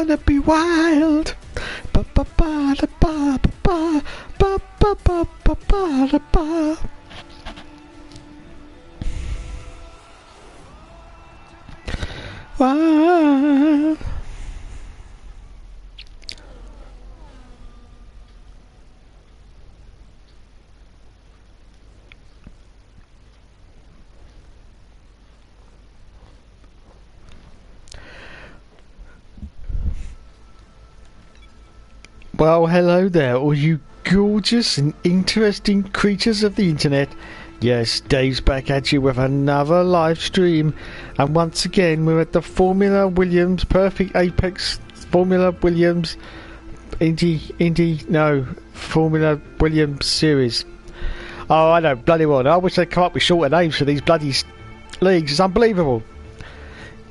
gonna be wild. Ba ba ba da ba ba ba ba ba ba ba da ba. Wild. Well, hello there, all you gorgeous and interesting creatures of the internet. Yes, Dave's back at you with another live stream, and once again we're at the Formula Williams Perfect Apex Formula Williams Formula Williams series. Oh, I know, bloody well. I wish they'd come up with shorter names for these bloody leagues. It's unbelievable.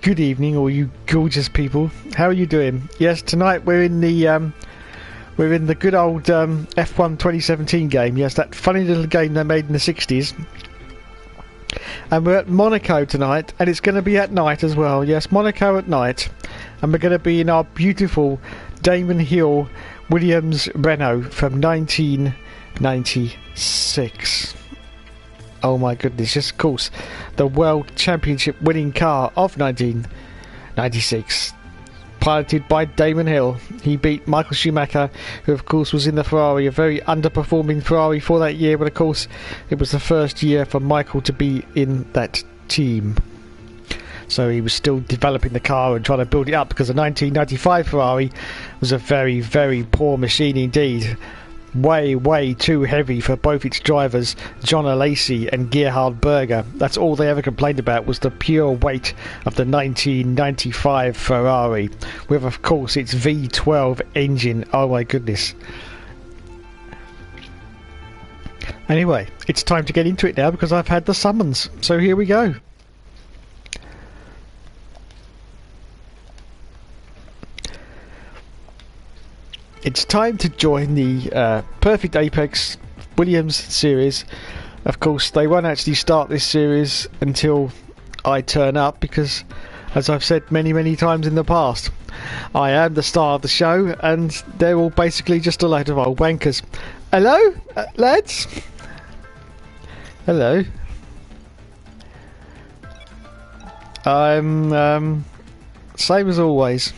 Good evening, all you gorgeous people. How are you doing? Yes, tonight we're in the good old F1 2017 game. Yes, that funny little game they made in the 60s. And we're at Monaco tonight, and it's going to be at night as well. Yes, Monaco at night. And we're going to be in our beautiful Damon Hill Williams Renault from 1996. Oh my goodness, yes, of course, the World Championship winning car of 1996. Piloted by Damon Hill. He beat Michael Schumacher, who of course was in the Ferrari, a very underperforming Ferrari for that year, but of course it was the first year for Michael to be in that team. So he was still developing the car and trying to build it up, because the 1995 Ferrari was a very, very poor machine indeed. Way too heavy for both its drivers, John Alesi and Gerhard Berger. That's all they ever complained about, was the pure weight of the 1995 Ferrari, with of course its V12 engine. Oh my goodness. Anyway, it's time to get into it now, because I've had the summons, so here we go. It's time to join the Perfect Apex Williams series. Of course, they won't actually start this series until I turn up, because, as I've said many times in the past, I am the star of the show, and they're all basically just a load of old wankers. Hello, lads? Hello. I'm, same as always.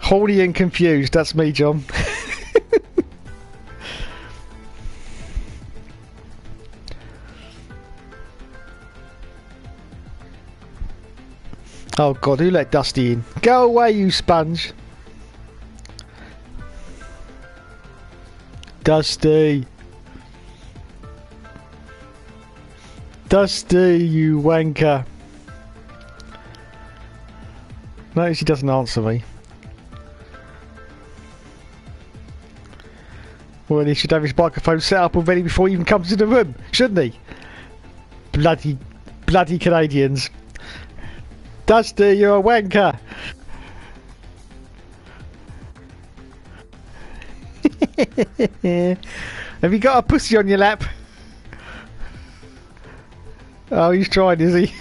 Horny and confused, that's me, John. Oh god, who let Dusty in? Go away, you sponge. Dusty. Dusty, you wanker. Notice he doesn't answer me. Well, he should have his microphone set up already before he even comes to the room, shouldn't he? Bloody Canadians. Dusty, you're a wanker. Have you got a pussy on your lap? Oh, he's trying, is he?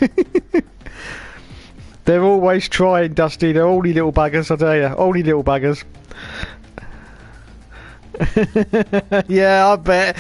They're always trying, Dusty. They're all little buggers, I tell you. All little buggers. Yeah, I bet.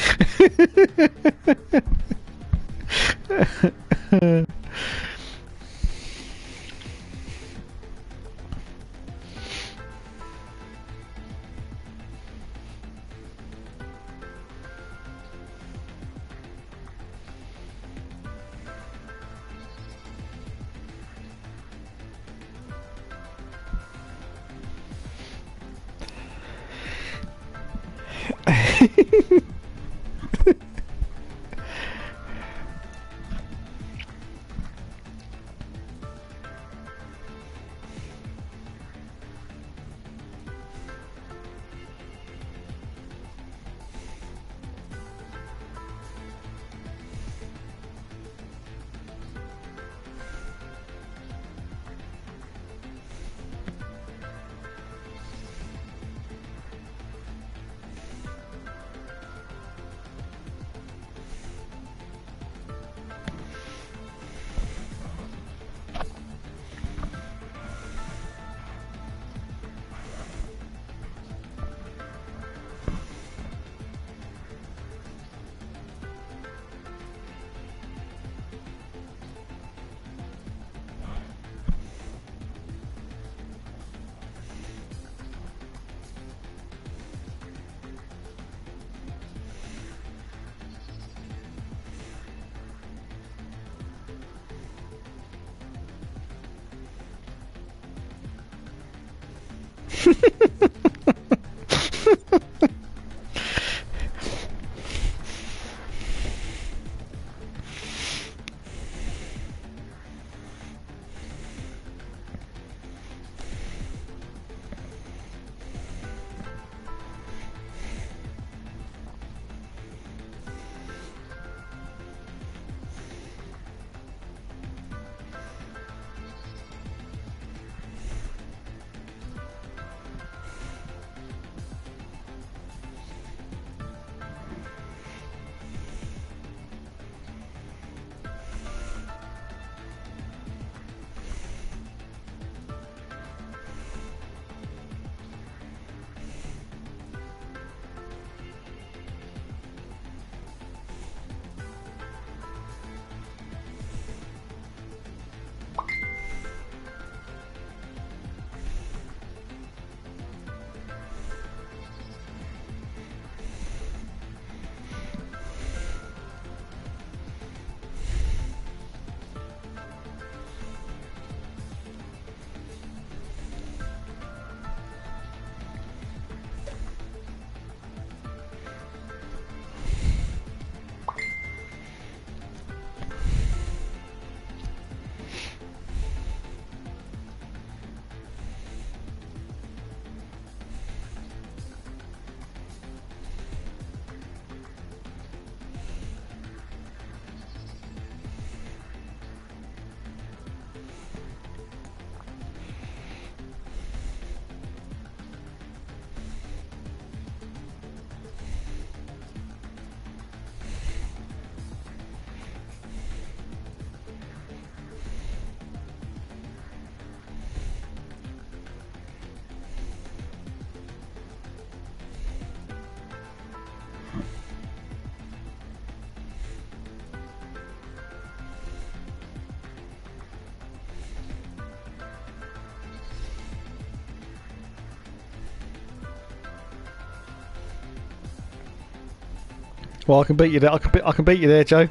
Well, I can beat you there. I can beat you there, Joe.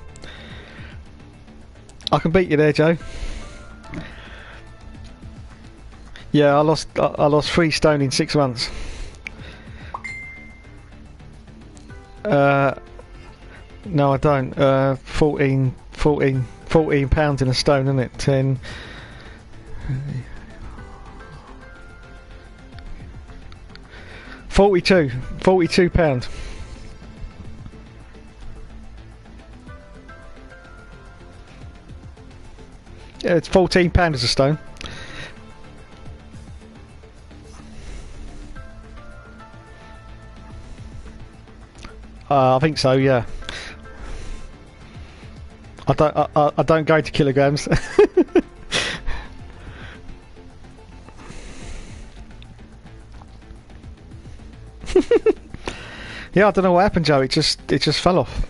I can beat you there, Joe. Yeah, I lost 3 stone in 6 months. No, I don't. 14 pounds in a stone, isn't it? 10. 42 pounds. Yeah, it's 14 pounds a stone. I think so. Yeah. I don't go to kilograms. Yeah, I don't know what happened, Joe. It just fell off.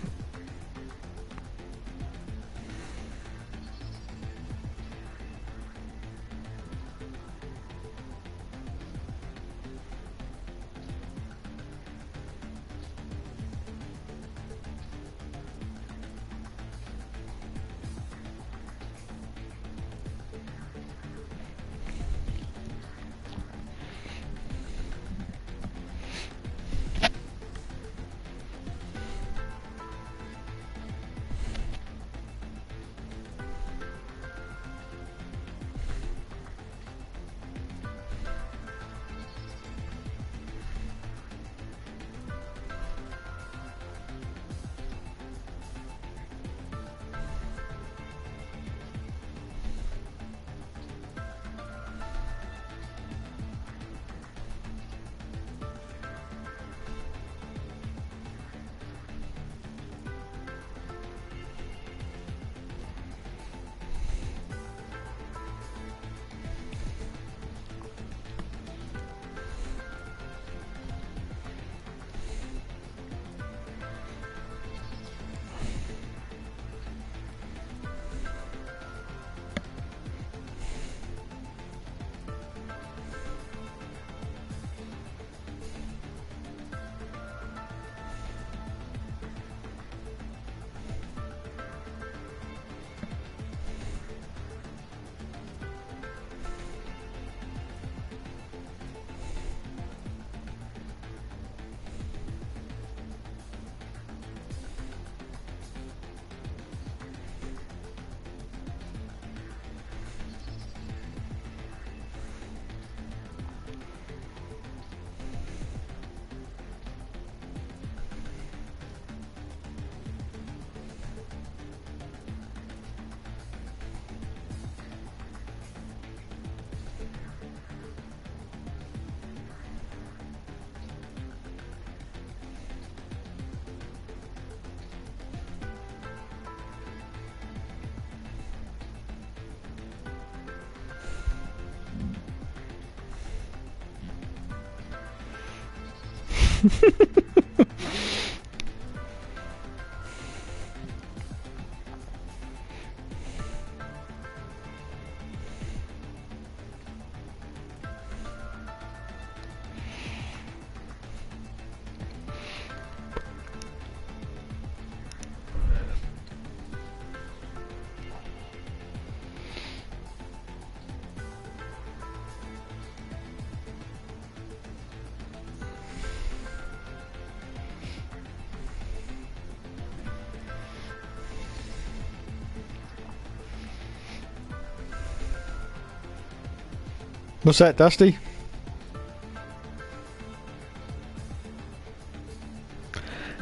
What's that, Dusty?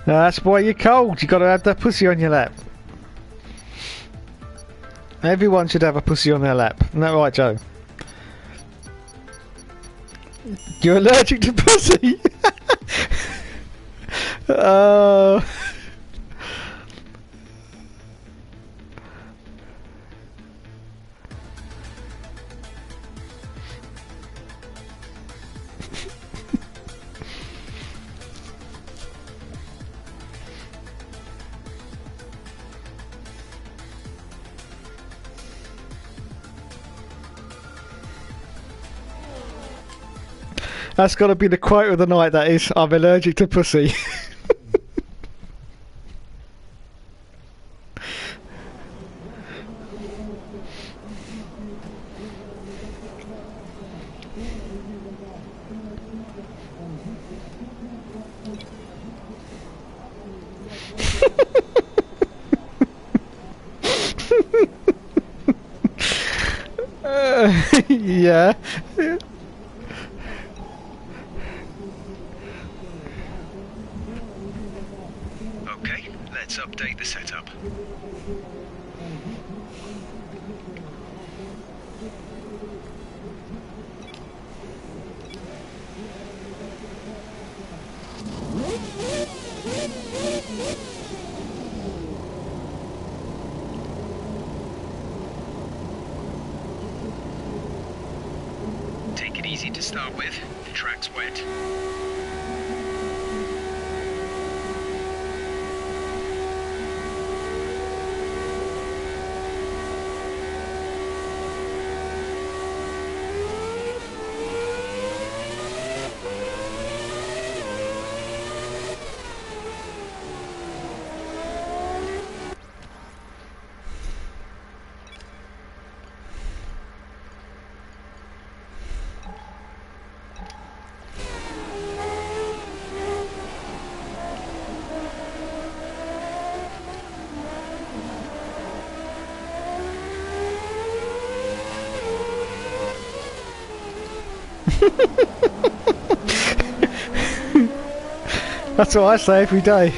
No, that's why you're cold. You got to have that pussy on your lap. Everyone should have a pussy on their lap. Isn't that right, Joe? You're allergic to pussy? Oh. That's got to be the quote of the night, that is. I'm allergic to pussy. Yeah. Okay, let's update the setup. Take it easy to start with. The track's wet. That's what I say every day.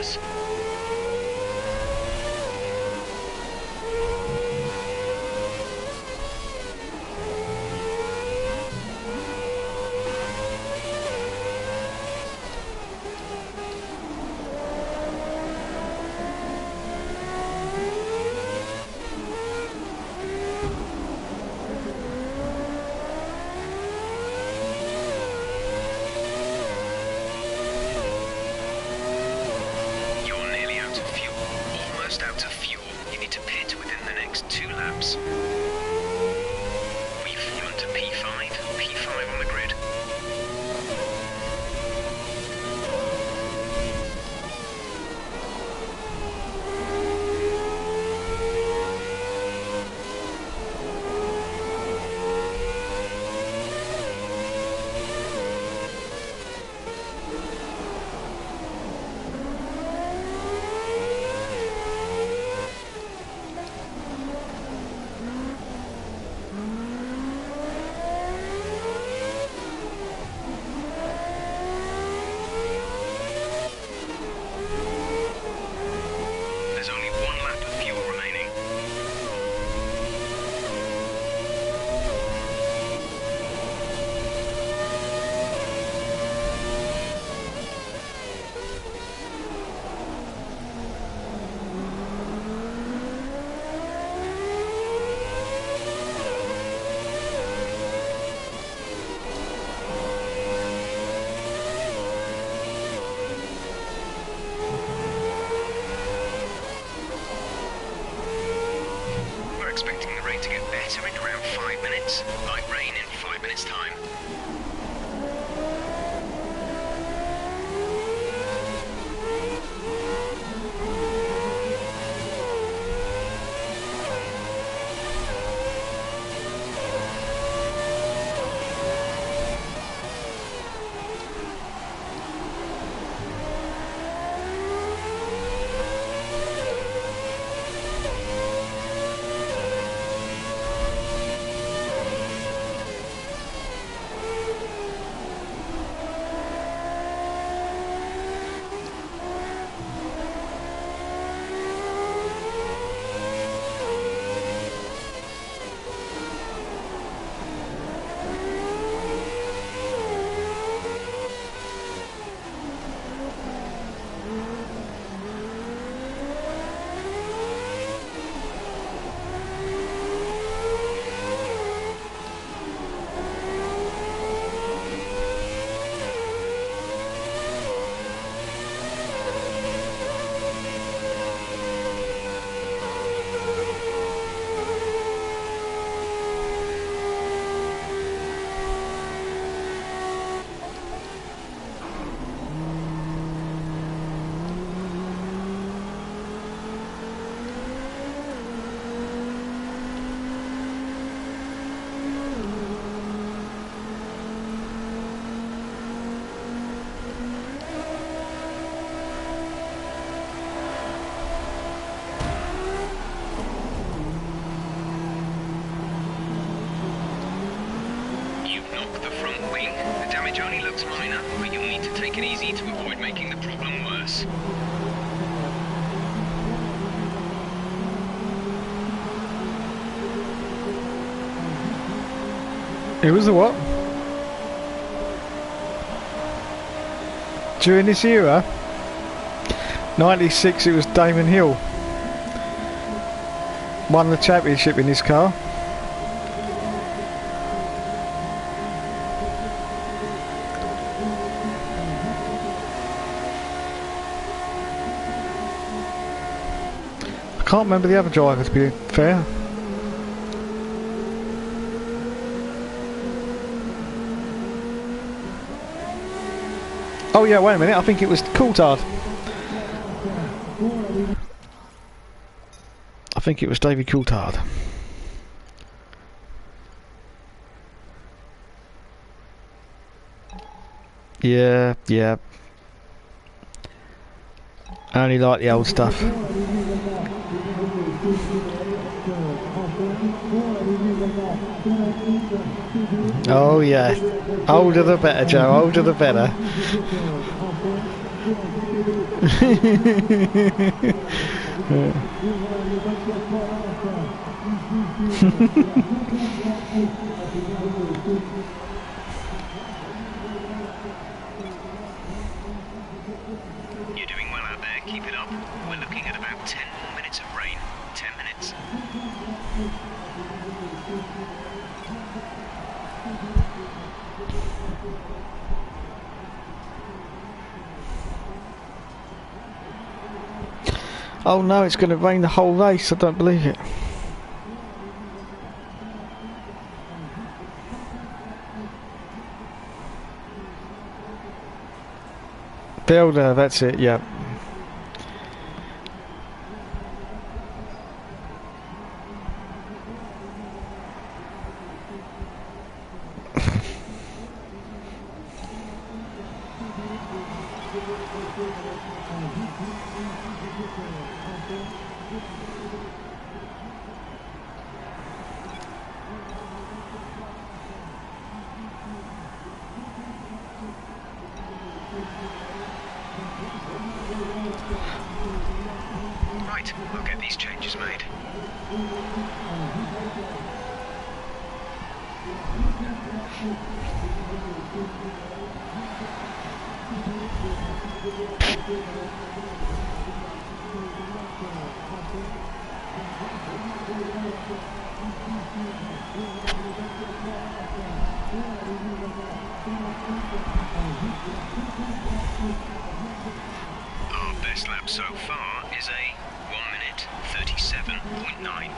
yours. Out of fuel. You need to pit within the next 2 laps. We've fallen to P5. P5 on the grid. Expecting the rain to get better in around 5 minutes. Light rain in 5 minutes' time. Damage only looks minor, but you'll need to take it easy to avoid making the problem worse. It was the what? During this era? 96 it was Damon Hill. Won the championship in this car. I can't remember the other driver, to be fair. Oh yeah, wait a minute, I think it was Coulthard. I think it was David Coulthard. Yeah, yeah. I only like the old stuff. Oh yeah, older the better, Joe, older the better. You're doing well out there, keep it up. We're looking at about 10 more minutes of rain. 10 minutes. Oh no, it's going to rain the whole race. I don't believe it. Builder, that's it, yeah. Right, I'll get these changes made. Our best lap so far is a 1 minute 37.9.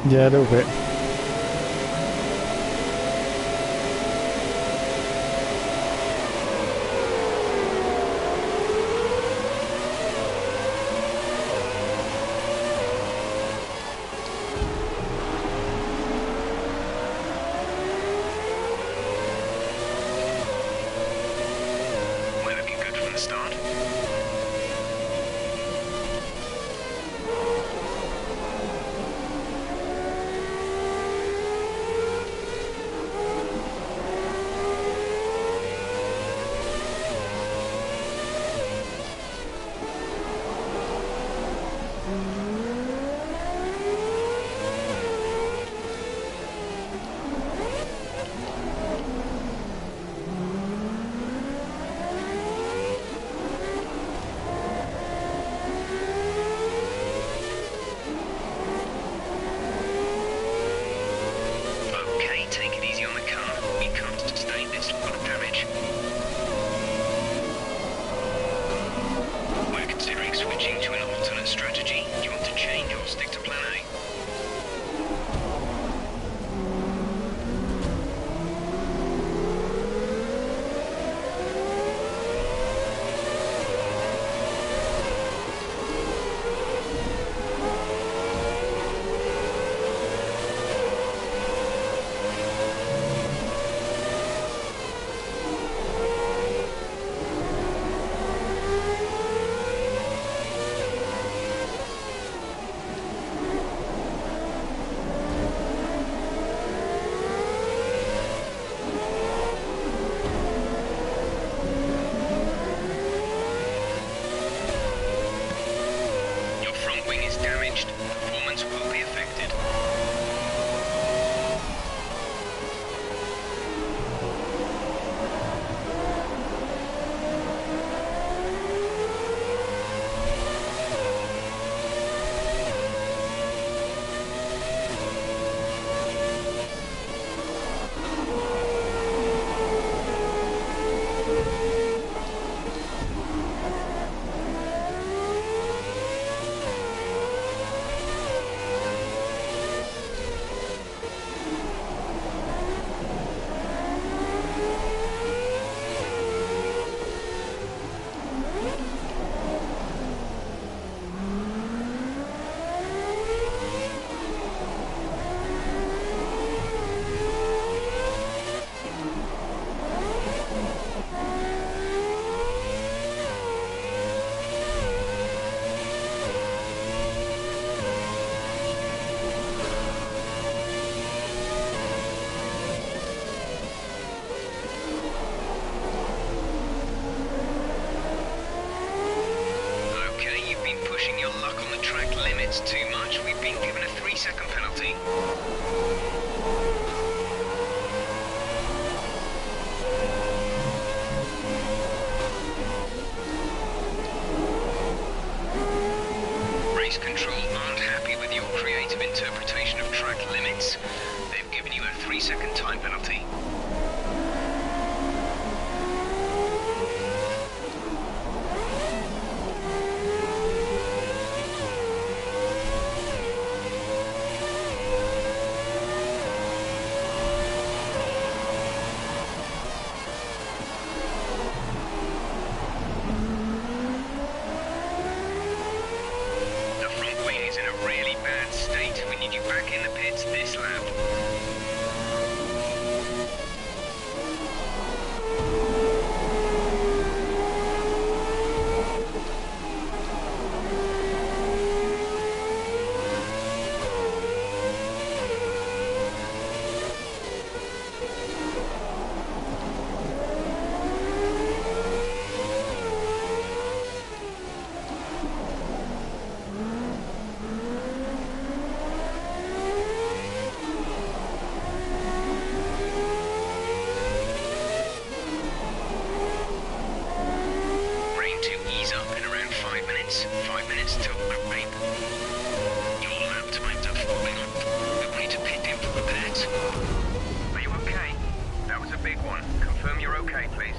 Yeah, a little bit. We're looking good from the start. Okay, take it easy on the car. We can't sustain this lot of damage. We're considering switching to an alternate strategy. Do you want to change or stick to plan A? Your front wing is damaged. Performance will be affected. Okay, you've been pushing your luck on the track limits too much. We've been given a 3-second penalty. Race control aren't happy with your creative interpretation of track limits. They've given you a 3-second time penalty. The front wing is in a really bad state. We need you back in the pits this lap. Brain to ease up in around 5 minutes. 5 minutes till the rain. Your lap times are falling off. We need to pit in for that. Are you okay? That was a big one. Confirm you're okay, please.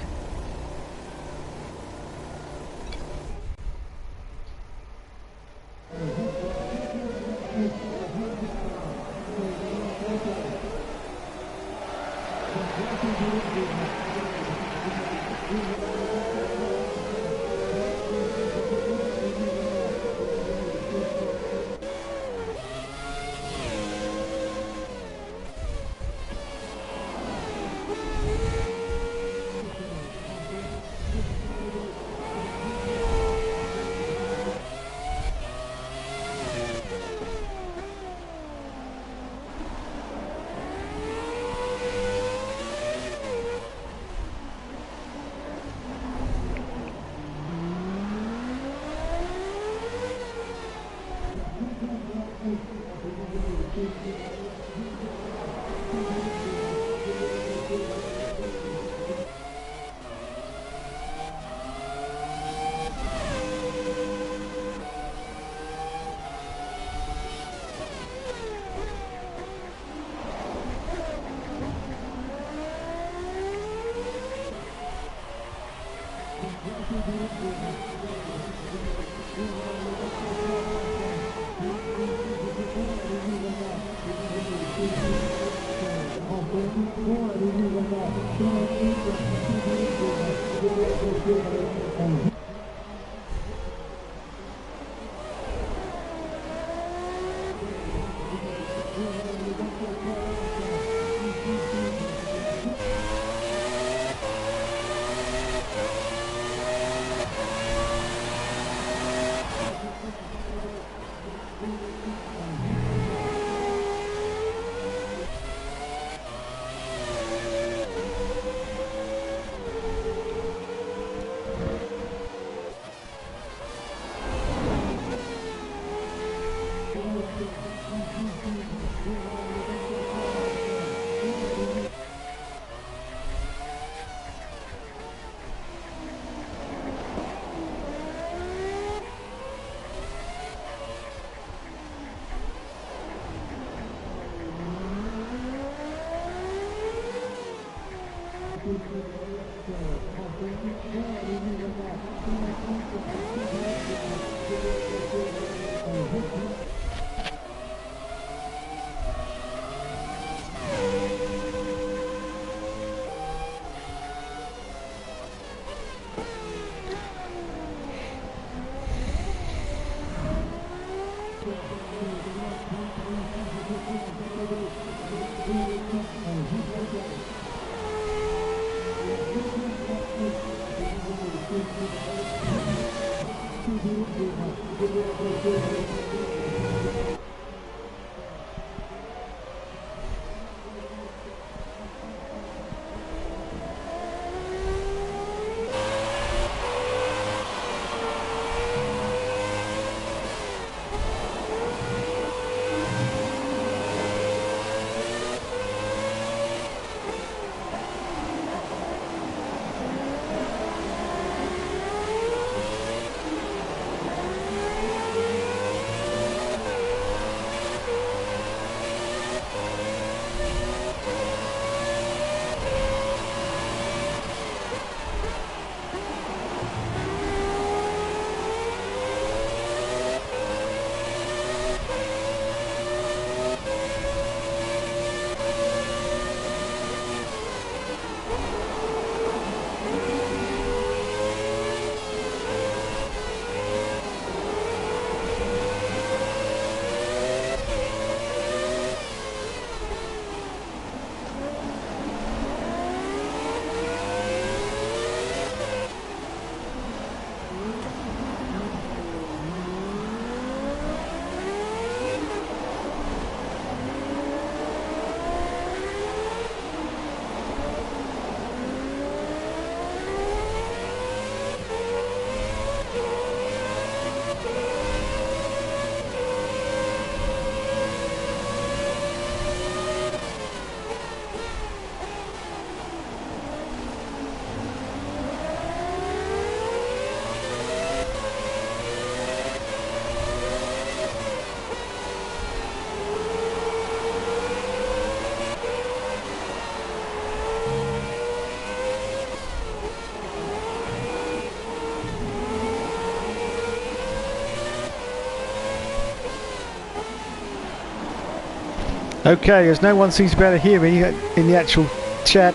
Okay, as no one seems to be able to hear me in the actual chat.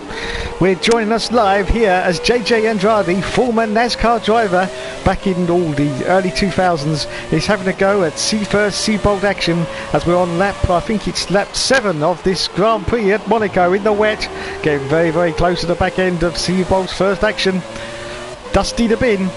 We're joining us live here as JJ Andrade, former NASCAR driver back in all the early 2000s, is having a go at first Seabolt action as we're on lap, I think it's lap 7 of this Grand Prix at Monaco in the wet. Getting very, very close to the back end of Seabolt's first action. Dusty the bin.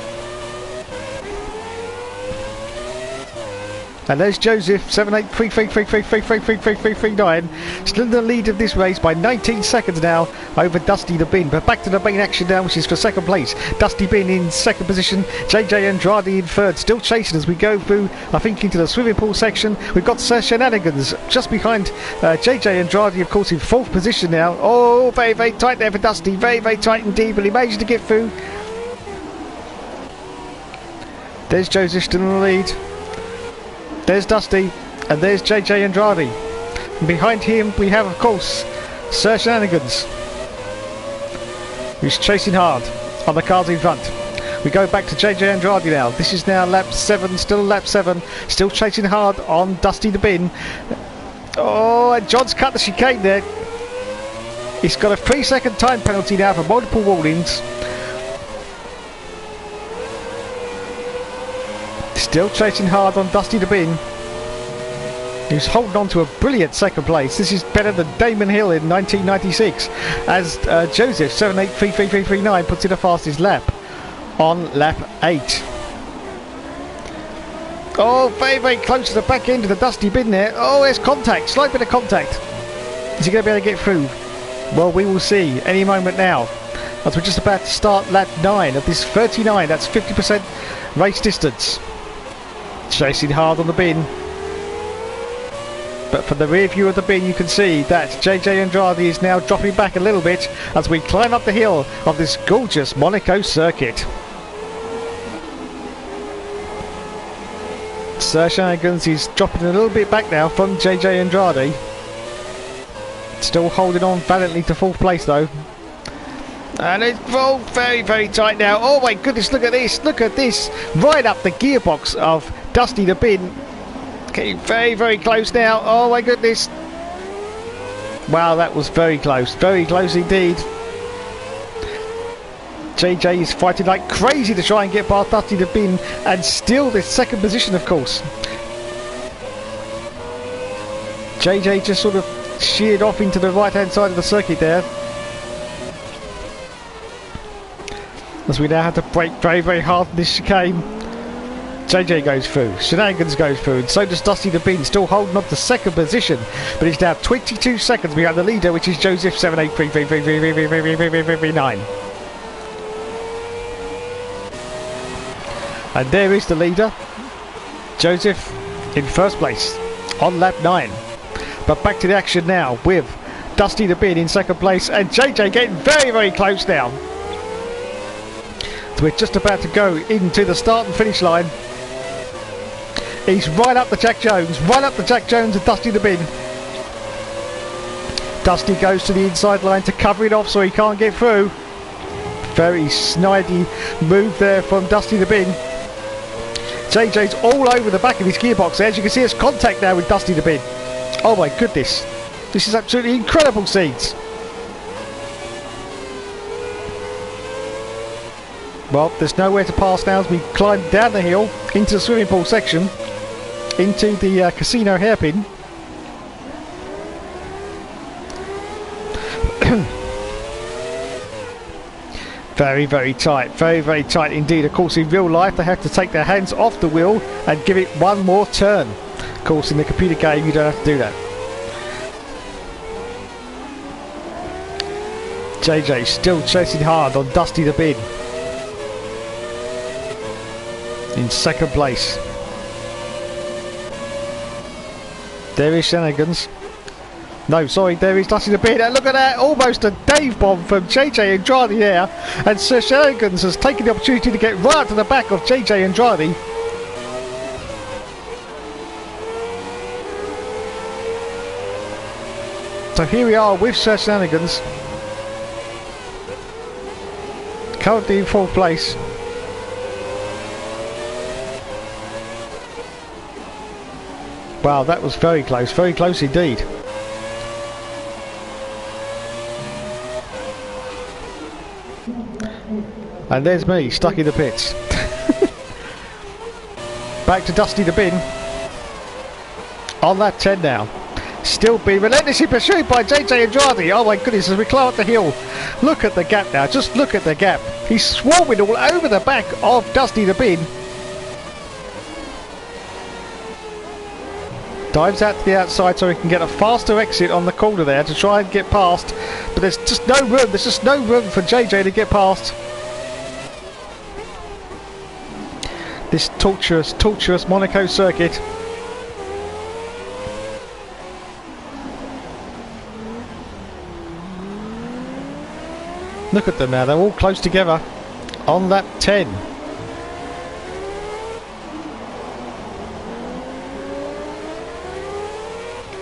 And there's Joseph, 78333333339, still in the lead of this race by 19 seconds now over Dusty the Bin. But back to the main action now, which is for second place. Dusty Bin in second position, JJ Andrade in third, still chasing as we go through, I think, into the swimming pool section. We've got Sir Shenanigans just behind JJ Andrade, of course, in fourth position now. Oh, very, very tight there for Dusty, very, very tight indeed, but he managed to get through. There's Joseph still in the lead. There's Dusty, and there's JJ Andrade. And behind him we have, of course, Sir Shenanigans, who's chasing hard on the cars in front. We go back to JJ Andrade now. This is now lap 7, still lap 7, still chasing hard on Dusty the Bin. Oh, and John's cut the chicane there. He's got a 3-second time penalty now for multiple warnings. Still chasing hard on Dusty the Bin, who's holding on to a brilliant second place. This is better than Damon Hill in 1996, as Joseph 7833339 puts in the fastest lap on lap 8. Oh, very, very close to the back end of the Dusty Bin there. Oh, there's contact, slight bit of contact. Is he going to be able to get through? Well, we will see any moment now, as we're just about to start lap 9 of this 39, that's 50% race distance. Chasing hard on the bin, but from the rear view of the bin you can see that JJ Andrade is now dropping back a little bit as we climb up the hill of this gorgeous Monaco circuit. Sir Shenanigans is dropping a little bit back now from JJ Andrade, still holding on valiantly to fourth place though. And it's all very, very tight now. Oh my goodness, look at this, look at this. Right up the gearbox of Dusty the Bin. Getting very, very close now. Oh my goodness. Wow, that was very close indeed. JJ is fighting like crazy to try and get past Dusty the Bin, and still this second position, of course. JJ just sort of sheared off into the right hand side of the circuit there, as we now have to brake very, very hard in this chicane. JJ goes through, Shenanigans goes through, and so does Dusty the Bin, still holding on to second position, but he's now 22 seconds behind the leader, which is Joseph 783333339. And there is the leader, Joseph, in first place on lap 9. But back to the action now with Dusty the Bin in second place, and JJ getting very, very close now. So we're just about to go into the start and finish line. He's right up the Jack Jones of Dusty the Bin. Dusty goes to the inside line to cover it off so he can't get through. Very snidey move there from Dusty the Bin. JJ's all over the back of his gearbox there. As you can see, there's contact now with Dusty the Bin. Oh my goodness, this is absolutely incredible scenes. Well, there's nowhere to pass now as we climb down the hill into the swimming pool section, into the casino hairpin. Very, very tight indeed. Of course, in real life they have to take their hands off the wheel and give it one more turn. Of course, in the computer game you don't have to do that. JJ still chasing hard on Dusty the Bin in second place. There is Shenanigans. No, sorry, there is Dusty the Bin. Look at that, almost a Dave bomb from JJ Andrade there. And Sir Shenanigans has taken the opportunity to get right to the back of JJ Andrade. So here we are with Sir Shenanigans, currently in fourth place. Wow, that was very close indeed. And there's me, stuck in the pits. Back to Dusty the Bin. On lap 10 now. Still being relentlessly pursued by JJ Andrade. Oh my goodness, as we climb up the hill. Look at the gap now, just look at the gap. He's swarming all over the back of Dusty the Bin. Dives out to the outside so he can get a faster exit on the corner there to try and get past. But there's just no room, there's just no room for JJ to get past. This tortuous Monaco circuit. Look at them now, they're all close together on lap 10.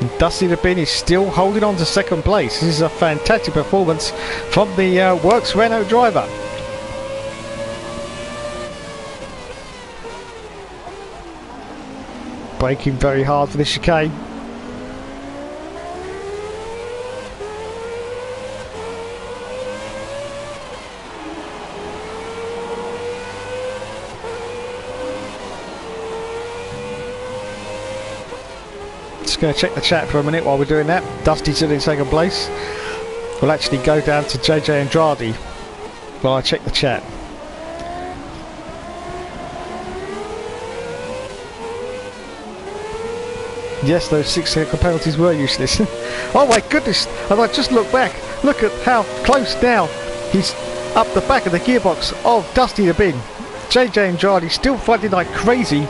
And Dusty the Bin is still holding on to second place. This is a fantastic performance from the Works Renault driver. Braking very hard for this chicane. Just going to check the chat for a minute while we're doing that. Dusty's still in second place. We'll actually go down to JJ Andrade while I check the chat. Yes, those 6-second penalties were useless. Oh my goodness! And I just look back. Look at how close now he's up the back of the gearbox of Dusty the Bin. JJ Andrade still fighting like crazy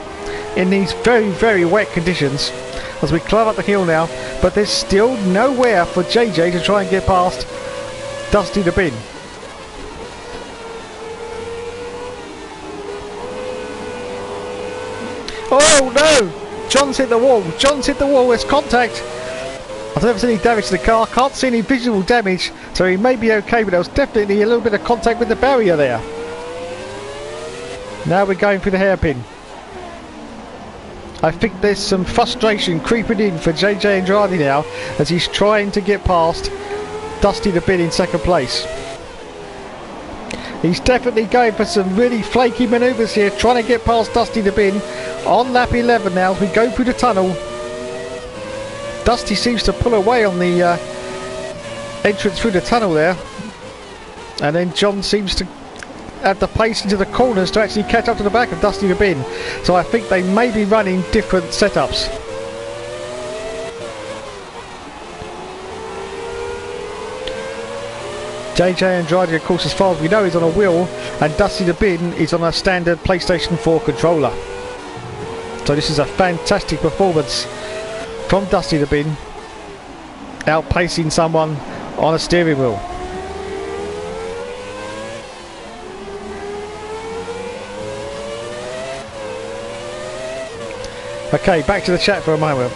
in these very, very wet conditions as we climb up the hill now. But there's still nowhere for JJ to try and get past Dusty the Bin. Oh no! John's hit the wall. John's hit the wall. There's contact. I've never seen any damage to the car. Can't see any visual damage, so he may be okay, but there was definitely a little bit of contact with the barrier there. Now we're going for the hairpin. I think there's some frustration creeping in for JJ Andrade now as he's trying to get past Dusty the Bin in second place. He's definitely going for some really flaky manoeuvres here, trying to get past Dusty the Bin on lap 11 now as we go through the tunnel. Dusty seems to pull away on the entrance through the tunnel there, and then John seems to add the pace into the corners to actually catch up to the back of Dusty the Bin. So I think they may be running different setups. JJ Andrade, of course, as far as we know, is on a wheel, and Dusty the Bin is on a standard PlayStation 4 controller. So this is a fantastic performance from Dusty the Bin, outpacing someone on a steering wheel. Okay, back to the chat for a moment.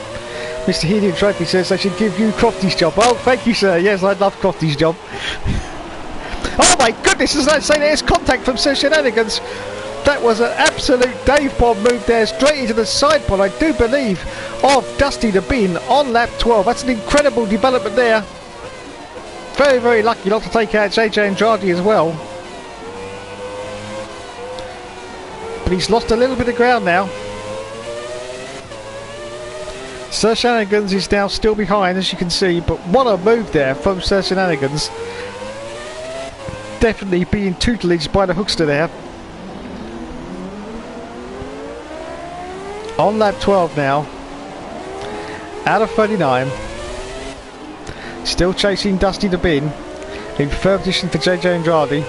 Mr. Helium Trophy says they should give you Crofty's job. Oh, thank you, sir. Yes, I'd love Crofty's job. Oh my goodness, does that say there's contact from Sir Shenanigans? That was an absolute Dave Bomb move there, straight into the side pod, I do believe, of Dusty the Bin on lap 12. That's an incredible development there. Very, very lucky not to take out JJ Andrade as well. But he's lost a little bit of ground now. Sir Shenanigans is now still behind, as you can see, but what a move there from Sir Shenanigans. Definitely being tutelaged by the Hookster there. On lap 12 now, out of 39, still chasing Dusty the Bin, in third position for JJ Andrade.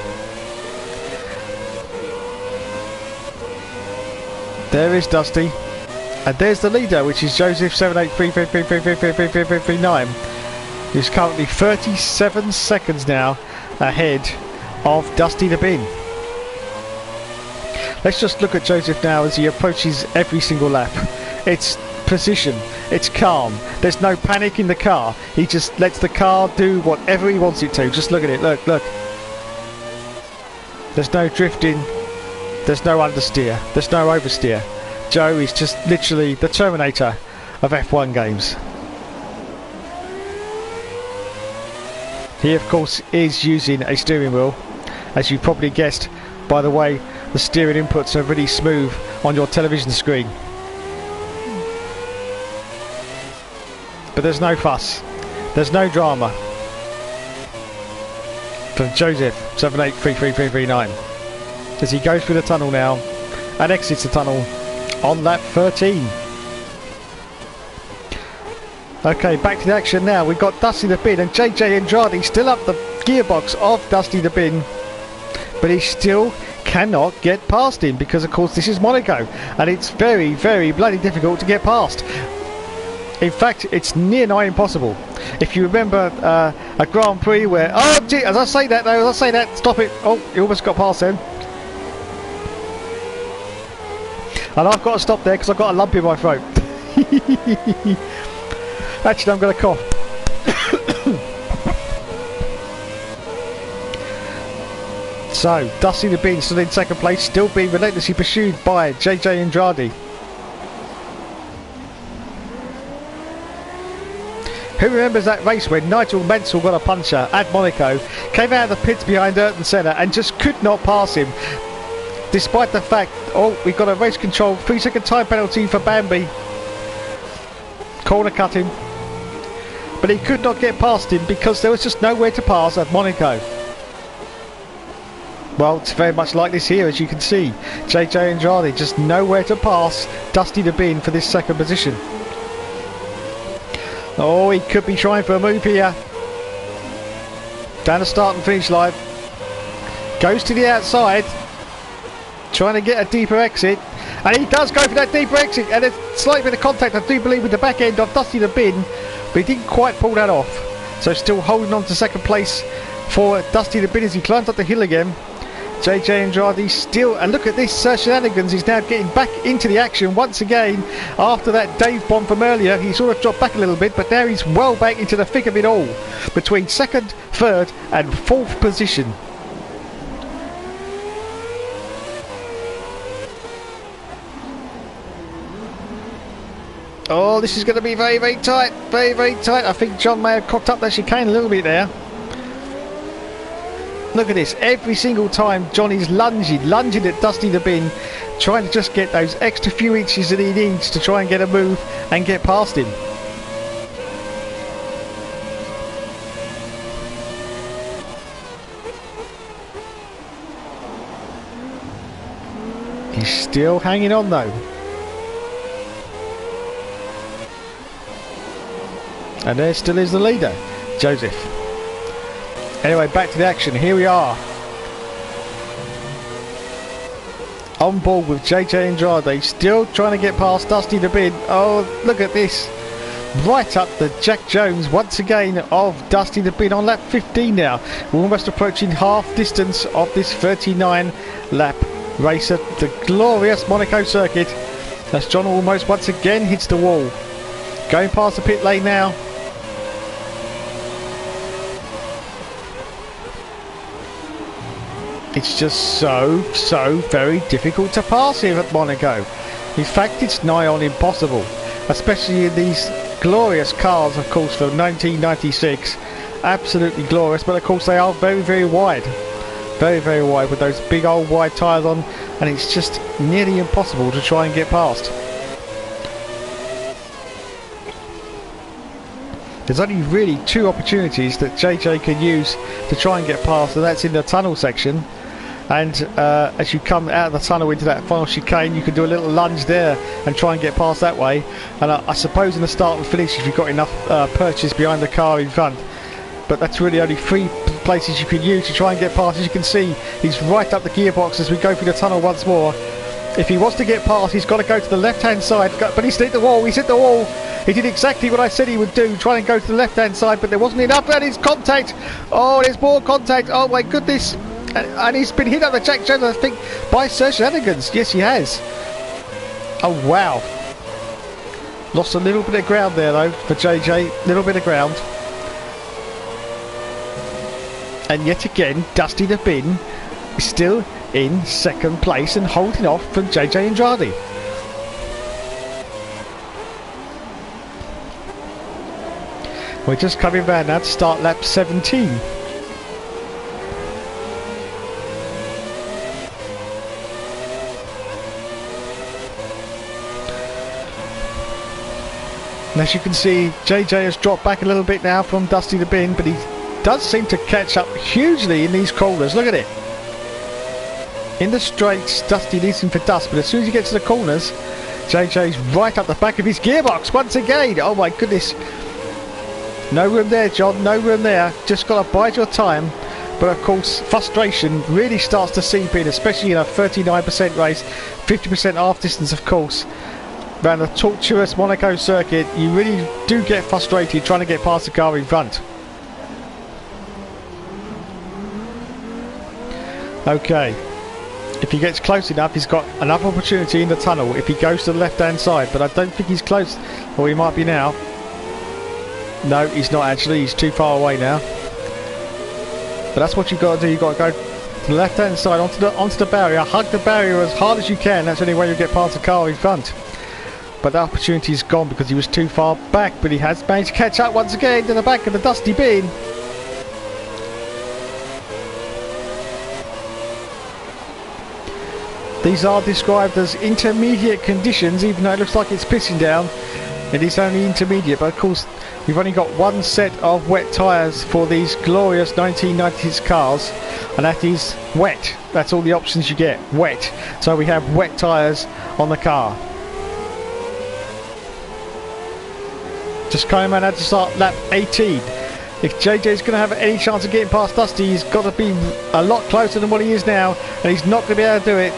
There is Dusty. And there's the leader, which is Joseph 78333333339. He's currently 37 seconds now ahead of Dusty the Bin. Let's just look at Joseph now as he approaches every single lap. It's precision, it's calm, there's no panic in the car. He just lets the car do whatever he wants it to. Just look at it, look, look. There's no drifting, there's no understeer, there's no oversteer. Joe is just literally the Terminator of F1 games. He of course is using a steering wheel, as you probably guessed by the way the steering inputs are really smooth on your television screen. But there's no fuss, there's no drama from Joseph 783339 as he goes through the tunnel now and exits the tunnel on lap 13. Okay, back to the action now. We've got Dusty the Bin and JJ Andrade still up the gearbox of Dusty the Bin, but he still cannot get past him because of course this is Monaco and it's very, very bloody difficult to get past. In fact, it's near nigh impossible. If you remember a Grand Prix where... Oh, gee, as I say that, stop it. Oh, you almost got past him. And I've got to stop there because I've got a lump in my throat. Actually, I'm going to cough. So, Dusty the Bin still in second place, still being relentlessly pursued by JJ Andrade. Who remembers that race when Nigel Mansell got a puncher at Monaco, came out of the pits behind Ayrton Senna and just could not pass him, despite the fact, oh, we've got a race control, 3-second time penalty for Bambi. Corner cut him. But he could not get past him because there was just nowhere to pass at Monaco. Well, it's very much like this here, as you can see. JJ Andrade just nowhere to pass Dusty the Bin for this second position. Oh, he could be trying for a move here. Down the start and finish line. Goes to the outside. Trying to get a deeper exit. And he does go for that deeper exit. And a slight bit of contact, I do believe, with the back end of Dusty the Bin. But he didn't quite pull that off. So still holding on to second place for Dusty the Bin as he climbs up the hill again. JJ Andrade still, and look at this, Shenanigans is now getting back into the action once again after that Dave bomb from earlier. He sort of dropped back a little bit, but now he's well back into the thick of it all, between second, third and fourth position. Oh, this is going to be very, very tight, very, very tight. I think John may have cocked up that chicane a little bit there. Look at this, every single time Johnny's lunging at Dusty the Bin, trying to just get those extra few inches that he needs to try and get a move and get past him. He's still hanging on though. And there still is the leader, Joseph. Anyway, back to the action. Here we are. On board with JJ Andrade, still trying to get past Dusty the Bin. Oh, look at this. Right up the Jack Jones once again of Dusty the Bin on lap 15 now. We're almost approaching half distance of this 39 lap race at the glorious Monaco circuit. As John almost once again hits the wall. Going past the pit lane now. It's just so very difficult to pass here at Monaco. In fact, it's nigh on impossible, especially in these glorious cars, of course, from 1996. Absolutely glorious, but of course they are very, very wide. Very, very wide with those big old wide tyres on, and it's just nearly impossible to try and get past. There's only really two opportunities that JJ can use to try and get past, and that's in the tunnel section. And as you come out of the tunnel into that final chicane, you can do a little lunge there and try and get past that way. And I suppose in the start and finish, if you've got enough purchase behind the car in front. But that's really only three places you can use to try and get past. As you can see, he's right up the gearbox as we go through the tunnel once more. If he wants to get past, he's got to go to the left-hand side. But he's hit the wall, he's hit the wall. He did exactly what I said he would do, try and go to the left-hand side, but there wasn't enough. And his contact. Oh, there's more contact. Oh, my goodness. And he's been hit up the Jack Jones, I think, by Sir Shenanigans. Yes, he has. Oh, wow. Lost a little bit of ground there, though, for JJ. Little bit of ground. And yet again, Dusty the Bin is still in second place and holding off from JJ Andrade. We're just coming round now to start lap 17. And as you can see, JJ has dropped back a little bit now from Dusty the Bin, but he does seem to catch up hugely in these corners. Look at it. In the straights, Dusty leads him for dust, but as soon as he gets to the corners, JJ's right up the back of his gearbox once again. Oh my goodness. No room there, John, no room there. Just got to bide your time. But of course, frustration really starts to seep in, especially in a 39% race, 50% half distance, of course. Around the tortuous Monaco circuit, you really do get frustrated trying to get past the car in front. Okay. If he gets close enough, he's got another opportunity in the tunnel if he goes to the left-hand side. But I don't think he's close. Or he might be now. No, he's not actually. He's too far away now. But that's what you've got to do. You've got to go to the left-hand side onto the barrier. Hug the barrier as hard as you can. That's the only way you'll get past the car in front. But that opportunity is gone because he was too far back. But he has managed to catch up once again to the back of the Dusty Bin. These are described as intermediate conditions, even though it looks like it's pissing down. It is only intermediate, but of course we've only got one set of wet tyres for these glorious 1996 cars, and that is wet. That's all the options you get, wet. So we have wet tyres on the car. Just coming around to start lap 18. If JJ's going to have any chance of getting past Dusty, he's got to be a lot closer than what he is now, and he's not going to be able to do it.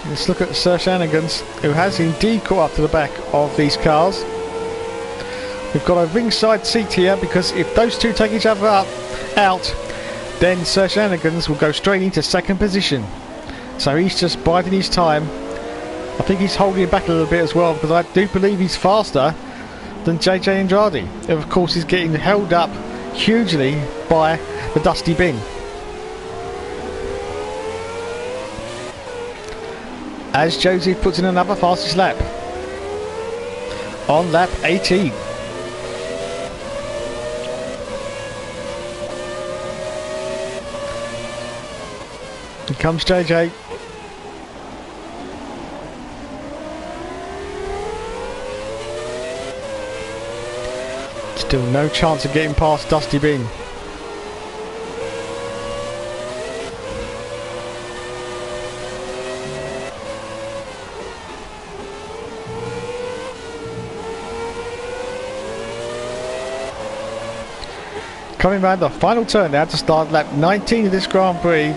Let's look at Sir Shannigan's, who has indeed caught up to the back of these cars. We've got a ringside seat here because if those two take each other out, then Sir Shannigan's will go straight into second position. So he's just biding his time. I think he's holding it back a little bit as well because I do believe he's faster than JJ Andrade. And of course he's getting held up hugely by the Dusty Bin. As Joseph puts in another fastest lap on lap 18. Here comes JJ. Still no chance of getting past Dusty Bin. Coming round the final turn now to start lap 19 of this Grand Prix.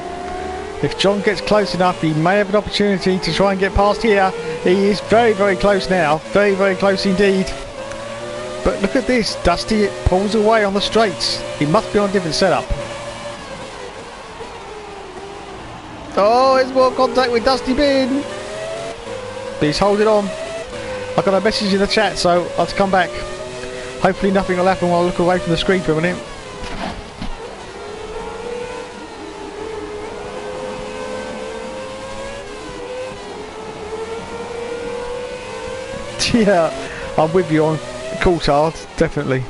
If John gets close enough, he may have an opportunity to try and get past here. He is very, very close now. Very, very close indeed. But look at this. Dusty pulls away on the straights. He must be on a different setup. Oh, there's more contact with Dusty Bin. But he's holding on. I've got a message in the chat, so I'll have to come back. Hopefully nothing will happen while I look away from the screen for a minute. Yeah, I'm with you on Coulthard, definitely.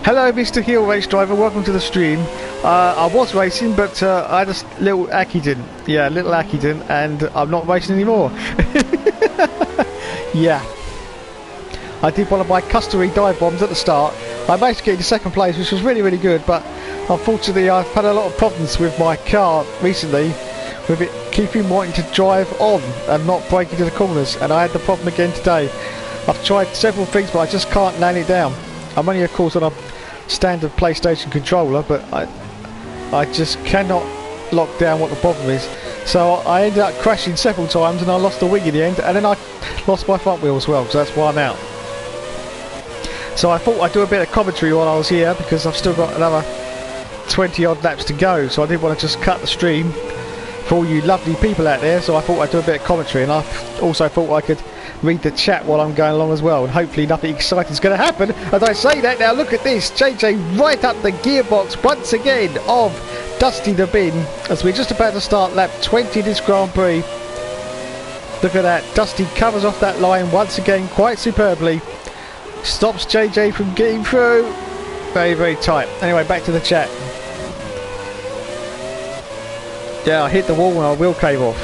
Hello, Mr. Heel Race Driver, welcome to the stream. I was racing, but I had a little accident. Yeah, a little accident, and I'm not racing anymore. Yeah. I did one of my customary dive bombs at the start. I managed to get into second place, which was really, really good, but unfortunately I've had a lot of problems with my car recently, with it keeping wanting to drive on and not break into the corners, and I had the problem again today. I've tried several things, but I just can't land it down. I'm only of course on a standard PlayStation controller, but I just cannot lock down what the problem is. So I ended up crashing several times, and I lost the wing in the end, and then I lost my front wheel as well, so that's why I'm out. So I thought I'd do a bit of commentary while I was here, because I've still got another 20 odd laps to go, so I didn't want to just cut the stream for all you lovely people out there. So I thought I'd do a bit of commentary, and I also thought I could read the chat while I'm going along as well, and hopefully nothing exciting is going to happen as I say that. Now look at this, JJ right up the gearbox once again of Dusty the Bin, as we're just about to start lap 20 of this Grand Prix. Look at that, Dusty covers off that line once again quite superbly. Stops JJ from getting through. Very, very tight. Anyway, back to the chat. Yeah, I hit the wall and our wheel came off.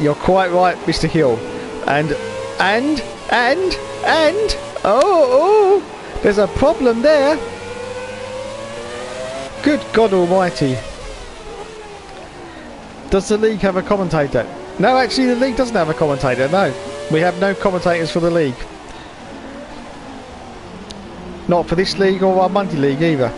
You're quite right, Mr. Hill. And, oh, there's a problem there. Good God Almighty. Does the league have a commentator? No, actually the league doesn't have a commentator, no. We have no commentators for the league. Not for this league or our Monday league either.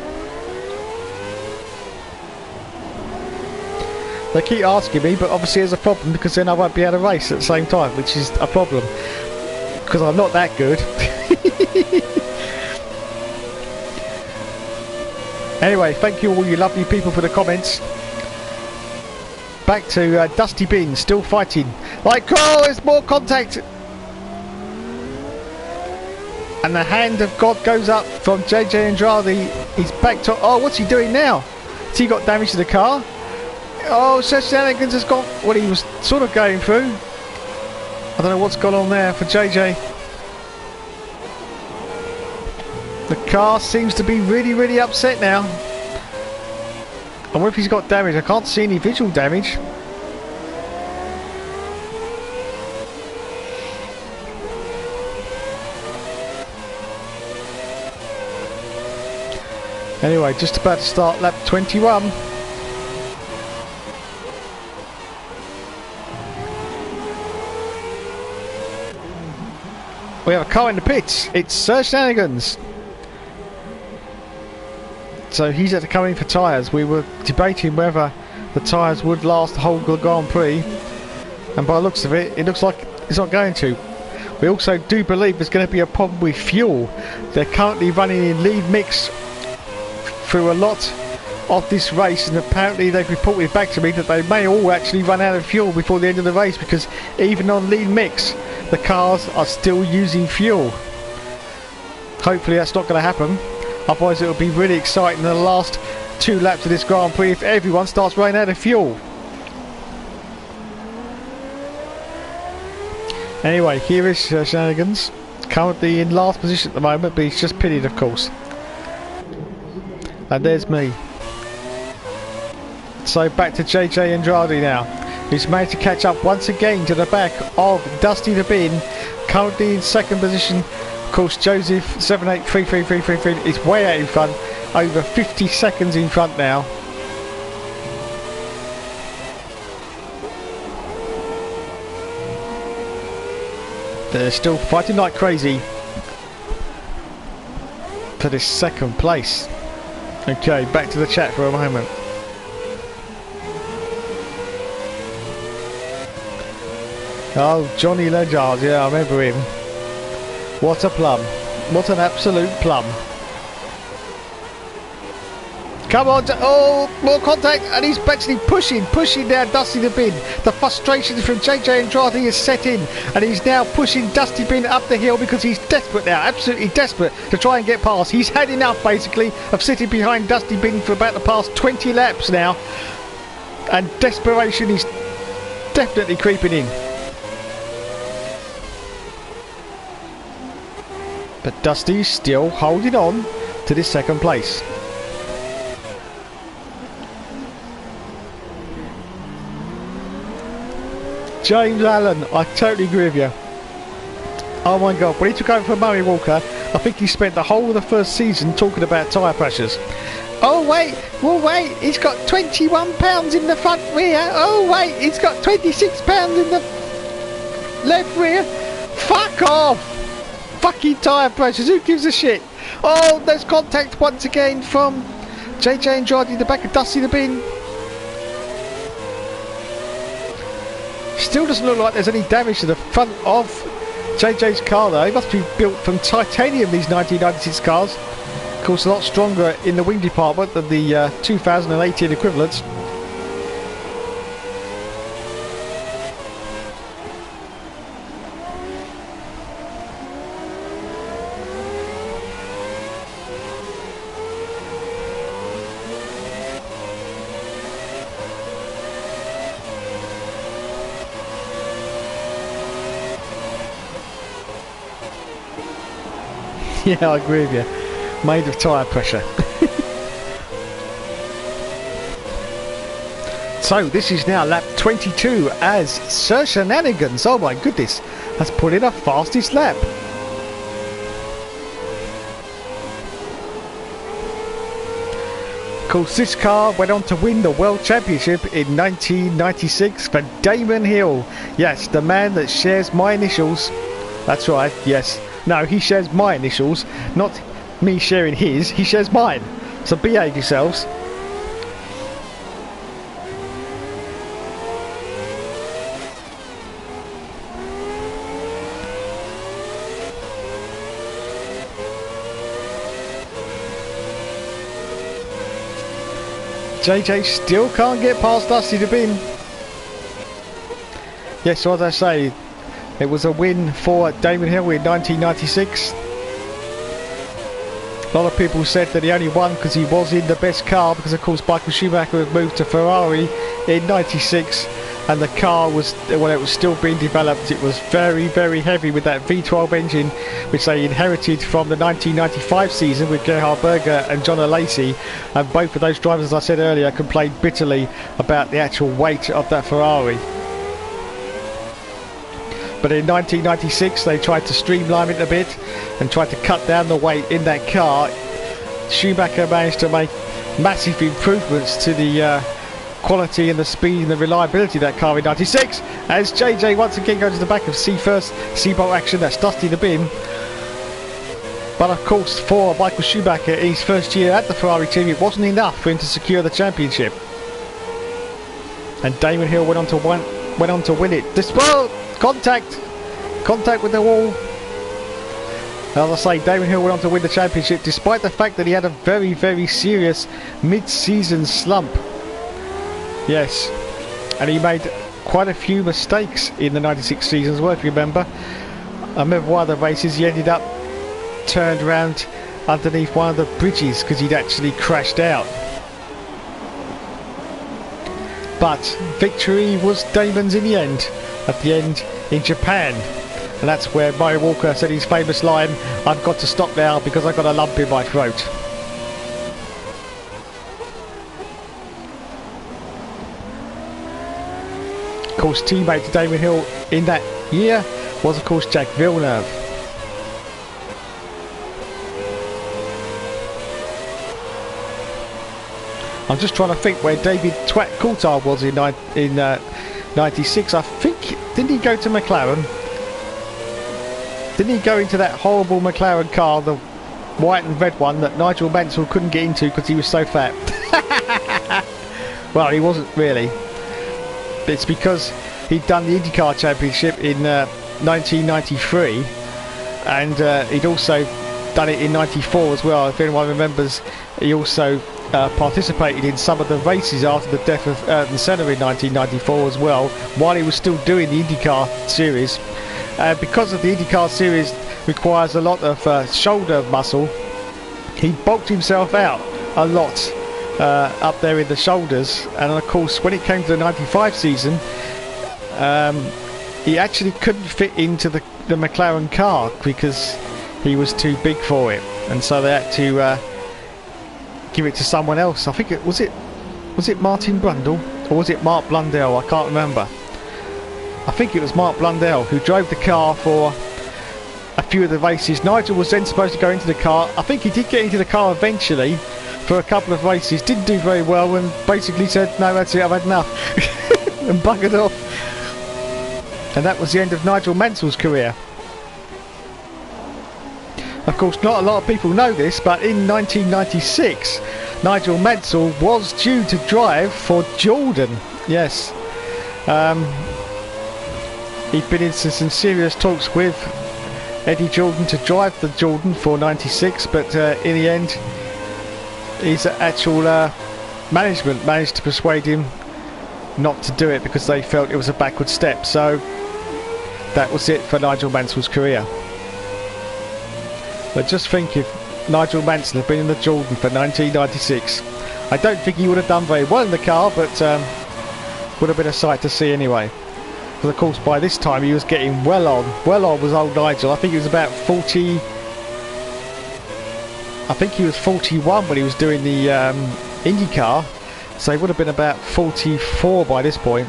They keep asking me, but obviously there's a problem because then I won't be able to race at the same time, which is a problem. Because I'm not that good. Anyway, thank you all you lovely people for the comments. Back to Dusty Bin, still fighting. Like, oh, there's more contact. And the hand of God goes up from JJ Andrade. He's back to... Oh, what's he doing now? Has he got damage to the car? Oh, Shenanigans has got what he was sort of going through. I don't know what's gone on there for JJ. The car seems to be really, really upset now. I wonder if he's got damage. I can't see any visual damage. Anyway, just about to start lap 21. We have a car in the pits. It's Sir Shenanigans. So he's had to come in for tyres. We were debating whether the tyres would last the whole Grand Prix. And by the looks of it, it looks like it's not going to. We also do believe there's going to be a problem with fuel. They're currently running in lead mix through a lot of this race, and apparently they've reported back to me that they may all actually run out of fuel before the end of the race, because even on lead mix the cars are still using fuel. Hopefully that's not going to happen, otherwise it will be really exciting in the last 2 laps of this Grand Prix if everyone starts running out of fuel. Anyway, here is Shenanigans, currently in last position at the moment, but he's just pitted of course. And there's me. So back to JJ Andrade now, who's managed to catch up once again to the back of Dusty the Bin, currently in second position. Of course, Joseph 783333 is way out in front, over 50 seconds in front now. They're still fighting like crazy for this second place. Okay, back to the chat for a moment. Oh, Johnny Legard, yeah, I remember him. What a plum. What an absolute plum. Come on, oh, more contact, and he's actually pushing down Dusty the Bin. The frustration from JJ Andrade is set in, and he's now pushing Dusty Bin up the hill because he's desperate now, absolutely desperate to try and get past. He's had enough, basically, of sitting behind Dusty Bin for about the past 20 laps now, and desperation is definitely creeping in. But Dusty's still holding on to this second place. James Allen, I totally agree with you. Oh my god, when he took over for Murray Walker, I think he spent the whole of the first season talking about tyre pressures. Oh wait, well wait, he's got 21 pounds in the front rear. Oh wait, he's got 26 pounds in the left rear. Fuck off! Fucking tyre pressures, who gives a shit? Oh, there's contact once again from JJ Andrade in the back of Dusty the Bin. Still doesn't look like there's any damage to the front of JJ's car though. It must be built from titanium, these 1996 cars. Of course, a lot stronger in the wing department than the 2018 equivalents. Yeah, I agree with you. Made of tyre pressure. So this is now lap 22 as Sir Shenanigans, oh my goodness, has put in a fastest lap. Of course, this car went on to win the World Championship in 1996 for Damon Hill. Yes, the man that shares my initials. That's right, yes. No, he shares my initials, not me sharing his. He shares mine. So behave yourselves. JJ still can't get past Dusty the Bin. Yes, so as I say, it was a win for Damon Hill in 1996. A lot of people said that he only won because he was in the best car, because of course Michael Schumacher had moved to Ferrari in 96 and the car was, when it was still being developed, it was very, very heavy with that V12 engine which they inherited from the 1995 season with Gerhard Berger and John Alesi, and both of those drivers, as I said earlier, complained bitterly about the actual weight of that Ferrari. But in 1996 they tried to streamline it a bit and tried to cut down the weight in that car. Schumacher managed to make massive improvements to the quality and the speed and the reliability of that car in 96, as JJ once again goes to the back of first Seabolt action. That's Dusty the Bin. But of course, for Michael Schumacher in his first year at the Ferrari team, it wasn't enough for him to secure the championship, and Damon Hill went on to win it despite contact with the wall. As I say, Damon Hill went on to win the championship despite the fact that he had a very, very serious mid-season slump. Yes, and he made quite a few mistakes in the 96 season as well, if you remember. I remember one of the races he ended up turned around underneath one of the bridges because he'd actually crashed out. But victory was Damon's in the end, at the end in Japan. And that's where Murray Walker said his famous line, "I've got to stop now because I've got a lump in my throat." Of course, teammate to Damon Hill in that year was of course Jack Villeneuve. I'm just trying to think where David Twat Coulthard was in 96. I think, didn't he go to McLaren? Didn't he go into that horrible McLaren car, the white and red one that Nigel Mansell couldn't get into because he was so fat? Well, he wasn't really. It's because he'd done the IndyCar Championship in 1993, and he'd also done it in 94 as well. If anyone remembers, he also participated in some of the races after the death of Ayrton Senna in 1994 as well, while he was still doing the IndyCar series. Because of the IndyCar series requires a lot of shoulder muscle, he bulked himself out a lot up there in the shoulders, and of course when it came to the 95 season, he actually couldn't fit into the McLaren car because he was too big for it, and so they had to give it to someone else. I think it was Martin Brundle, or was it Mark Blundell? I can't remember. I think it was Mark Blundell who drove the car for a few of the races. Nigel was then supposed to go into the car. I think he did get into the car eventually for a couple of races, didn't do very well, and basically said, "No, that's it, I've had enough," and buggered off. And that was the end of Nigel Mansell's career. Of course, not a lot of people know this, but in 1996, Nigel Mansell was due to drive for Jordan. Yes. He'd been into some serious talks with Eddie Jordan to drive the Jordan for 96, but in the end, his actual management managed to persuade him not to do it because they felt it was a backward step. So that was it for Nigel Mansell's career. But just think, if Nigel Mansell had been in the Jordan for 1996, I don't think he would have done very well in the car, but would have been a sight to see anyway. Because of course by this time he was getting well on was old Nigel. I think he was about 40, I think he was 41 when he was doing the IndyCar, so he would have been about 44 by this point.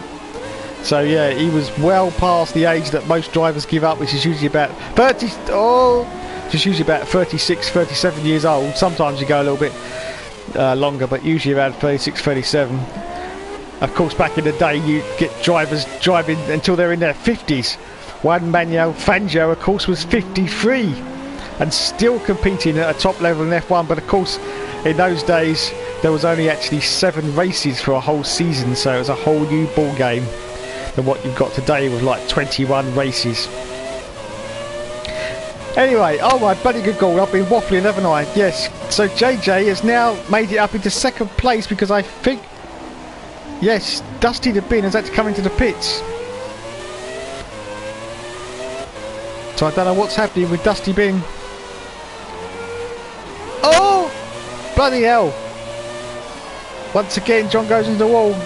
So yeah, he was well past the age that most drivers give up, which is usually about 30. Just usually about 36, 37 years old. Sometimes you go a little bit longer, but usually around 36, 37. Of course, back in the day, you get drivers driving until they're in their 50s. Juan Manuel Fangio, of course, was 53 and still competing at a top level in F1. But of course, in those days, there was only actually 7 races for a whole season, so it was a whole new ball game than what you've got today with like 21 races. Anyway, oh my bloody good goal, I've been waffling, haven't I? Yes, so JJ has now made it up into 2nd place because I think, yes, Dusty the Bin has had to come into the pits. So I don't know what's happening with Dusty Bin. Oh! Bloody hell! Once again, John goes into the wall.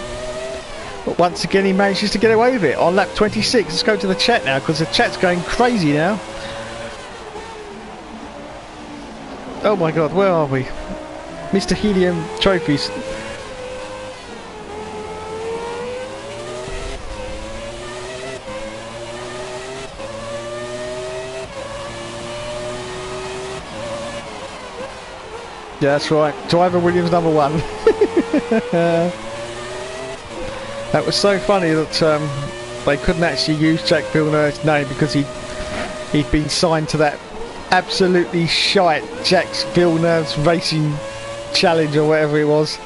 But once again, he manages to get away with it on lap 26. Let's go to the chat now, because the chat's going crazy now. Oh my god, where are we? Mr. Helium Trophies. Yeah, that's right. Driver Williams number 1. That was so funny that they couldn't actually use Jack Villeneuve's name because he'd been signed to that absolutely shite Jack Villeneuve's Racing Challenge or whatever it was.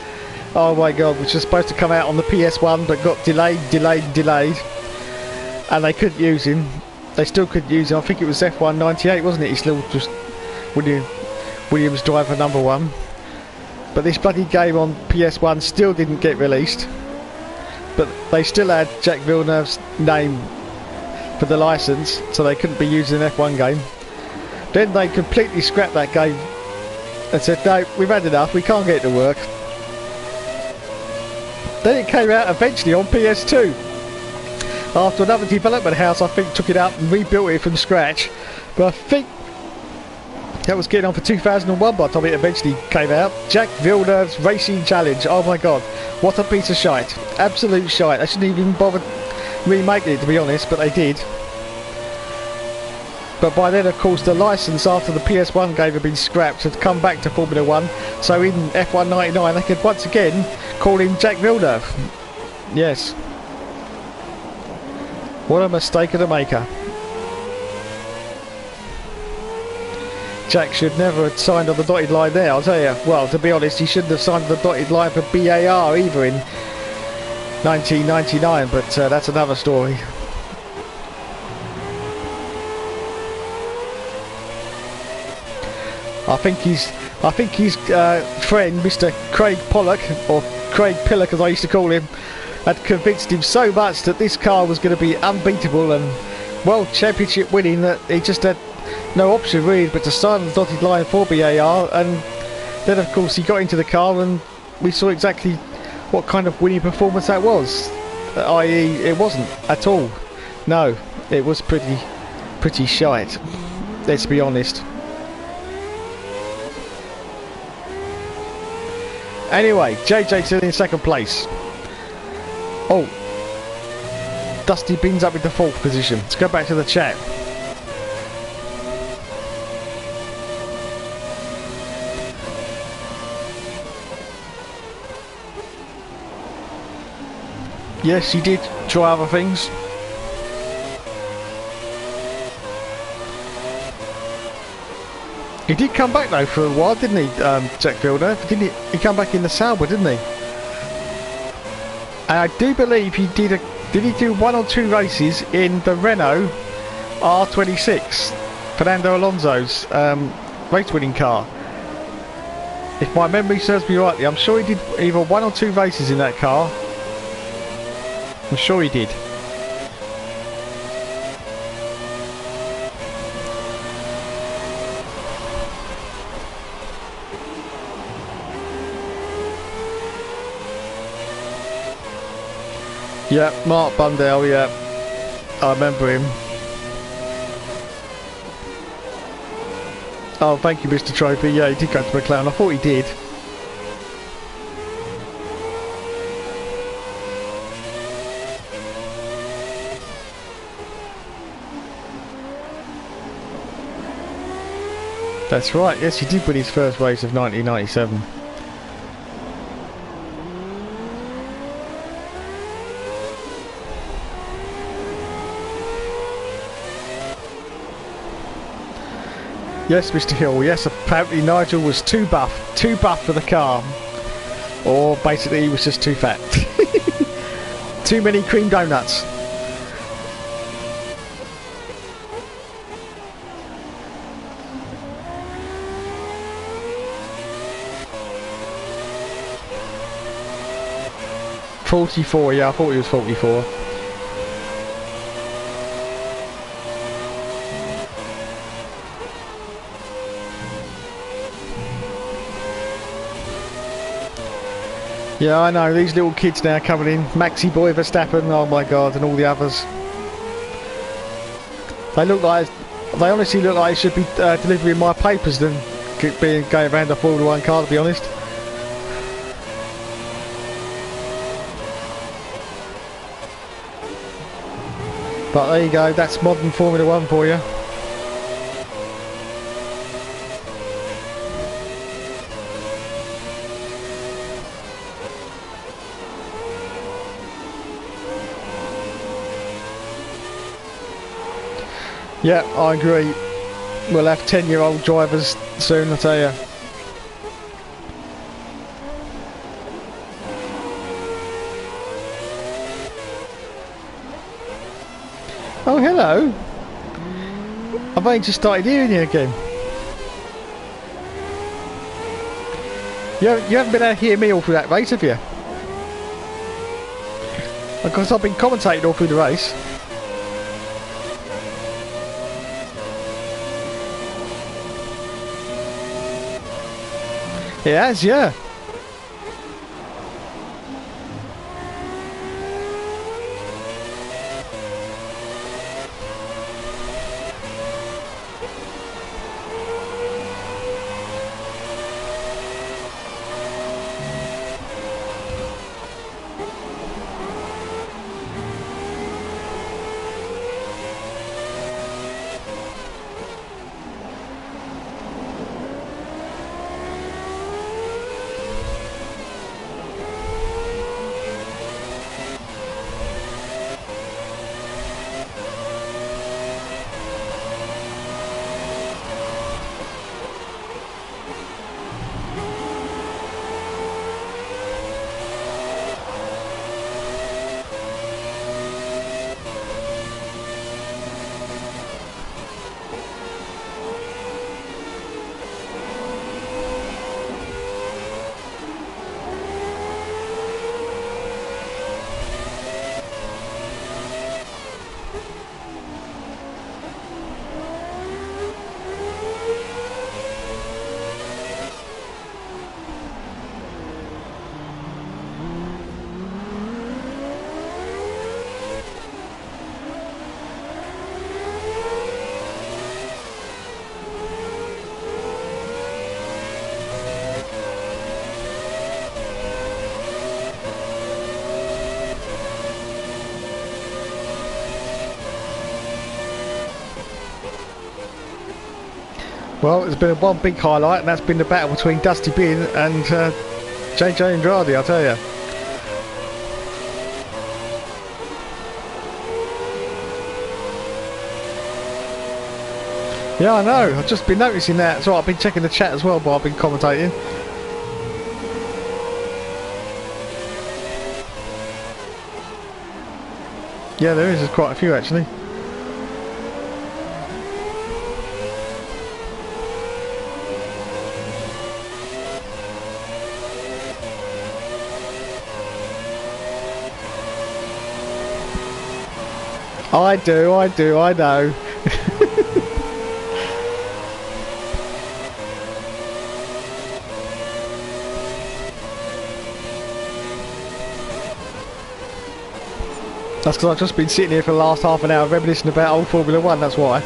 Oh my god, which was supposed to come out on the PS1 but got delayed, and they couldn't use him. They still couldn't use him. I think it was F1 98, wasn't it? He's still just Williams driver number 1. But this bloody game on PS1 still didn't get released, but they still had Jack Villeneuve's name for the license, so they couldn't be used in an F1 game. Then they completely scrapped that game and said, no, we've had enough, we can't get it to work. Then it came out eventually on PS2. After another development house, I think, took it up and rebuilt it from scratch. But I think that was getting on for 2001 by the time it eventually came out. Jack Villeneuve's Racing Challenge. Oh my god, what a piece of shite. Absolute shite. They shouldn't even bother remaking it, to be honest, but they did. But by then, of course, the licence after the PS1 game had been scrapped, had come back to Formula 1. So in F1 99, they could once again call him Jack Villeneuve. Yes. What a mistake of the maker. Jack should never have signed on the dotted line there, I'll tell you. Well, to be honest, he shouldn't have signed on the dotted line for BAR either in 1999, but that's another story. I think his friend, Mr. Craig Pollock, or Craig Pillock as I used to call him, had convinced him so much that this car was going to be unbeatable and World Championship winning that he just had no option really but to sign on the dotted line for BAR. And then of course he got into the car and we saw exactly what kind of winning performance that was, i.e. it wasn't at all. No, it was pretty shite, let's be honest. Anyway, JJ's still in 2nd place. Oh, Dusty Bin's up in the 4th position. Let's go back to the chat. Yes, he did try other things. He did come back though for a while, didn't he, Jack Villeneuve? Didn't he? He come back in the Sauber, didn't he? And I do believe he did he do 1 or 2 races in the Renault R26, Fernando Alonso's race-winning car. If my memory serves me rightly, I'm sure he did either 1 or 2 races in that car. I'm sure he did. Yeah, Mark Bundell, yeah. I remember him. Oh, thank you, Mr. Trophy. Yeah, he did go to McLaren. I thought he did. That's right. Yes, he did win his first race of 1997. Yes, Mr. Hill, yes, apparently Nigel was too buff for the car. Or basically he was just too fat. Too many cream donuts. .44, yeah, I thought he was 44. Yeah, I know, these little kids now coming in. Maxi Boy Verstappen, oh my god, and all the others. They honestly look like they should be delivering my papers than going around a Formula 1 car, to be honest. But there you go, that's modern Formula 1 for you. Yeah, I agree. We'll have 10-year-old drivers soon, I tell you. Oh, hello. I've only just started hearing you again. You haven't been able to hear me all through that race, have you? Because I've been commentating all through the race. It has, yeah. Well, there's been one big highlight, and that's been the battle between Dusty Bin and JJ Andrade, I'll tell you. Yeah, I know. I've just been noticing that. So I've been checking the chat as well while I've been commentating. Yeah, there is. There's quite a few actually. I know. That's because I've just been sitting here for the last half an hour reminiscing about old Formula 1, that's why.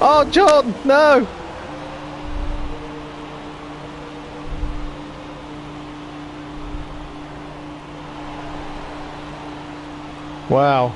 Oh, John, no! Wow.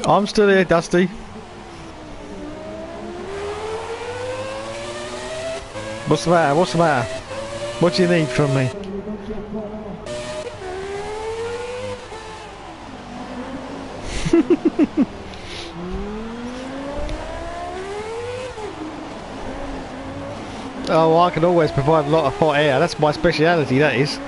I'm still here, Dusty. What's the matter? What's the matter? What do you need from me? Oh, well, I can always provide a lot of hot air. That's my speciality, that is.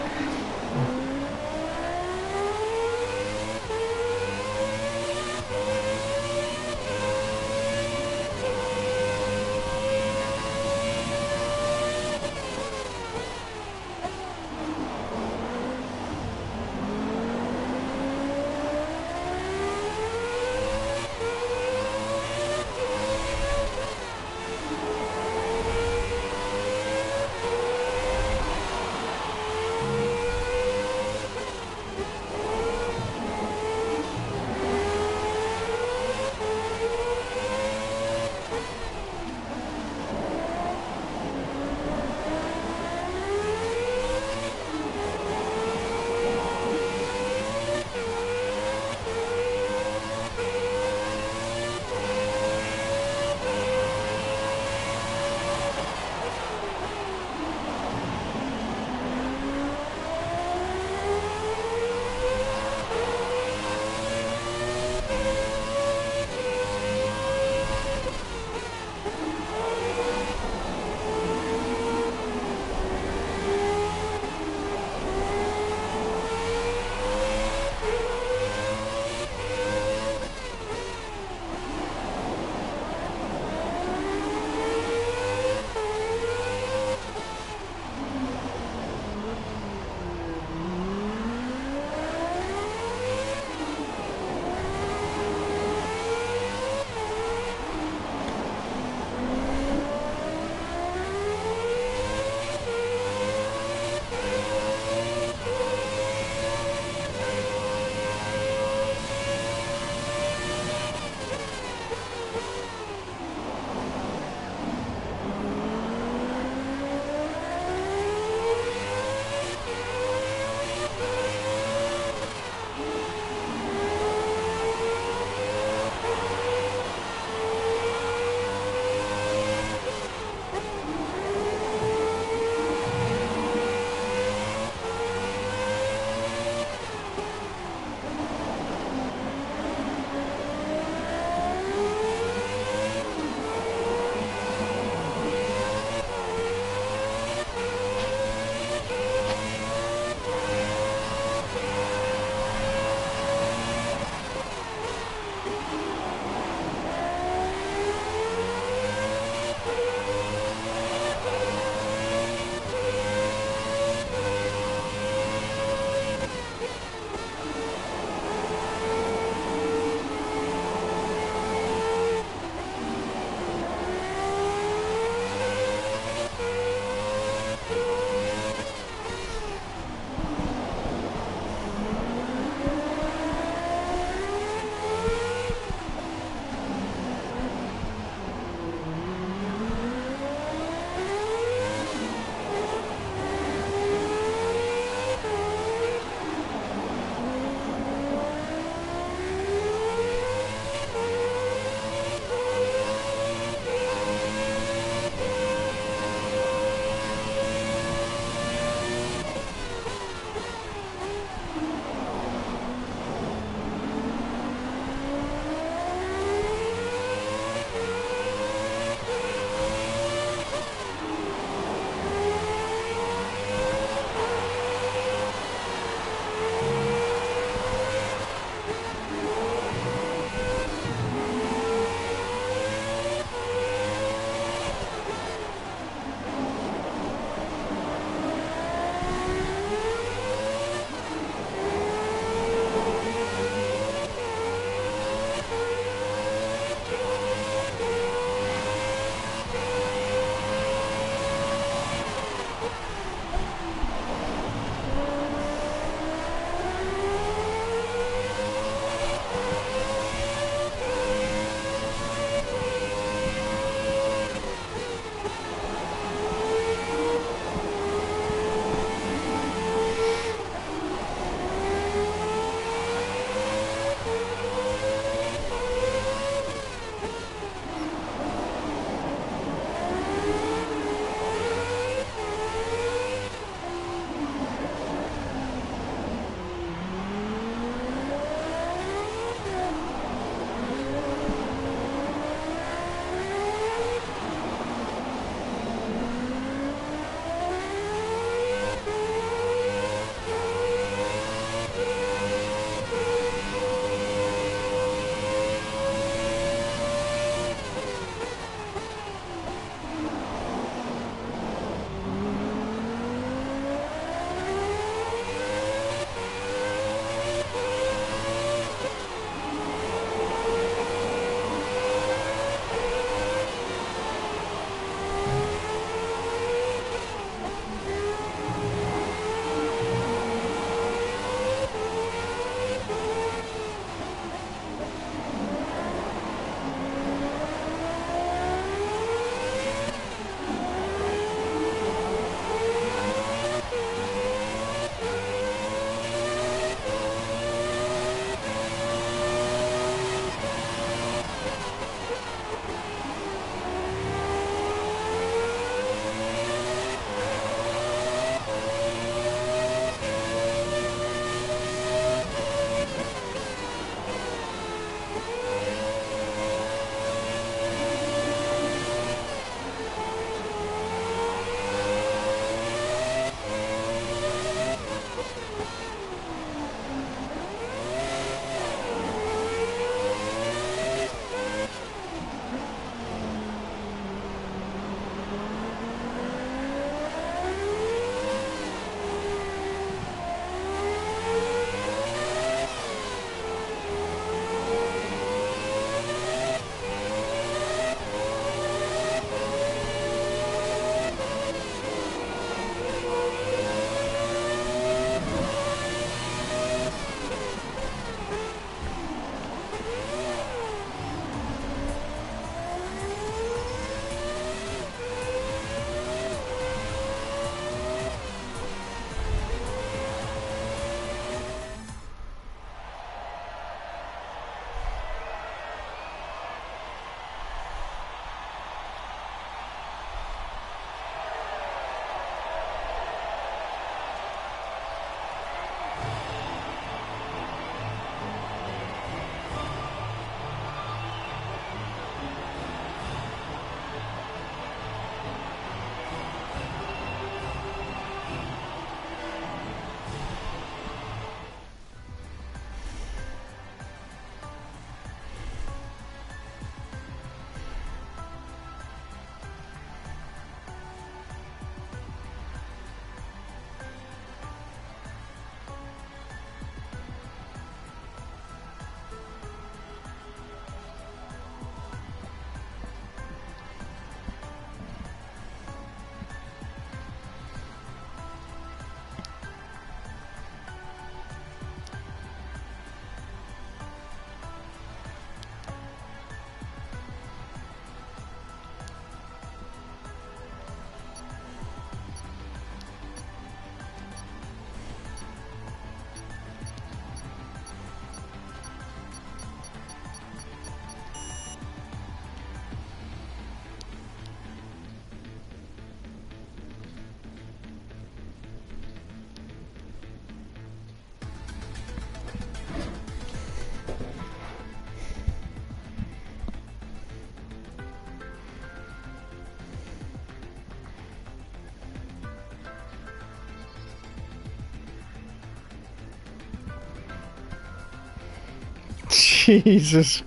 Jesus.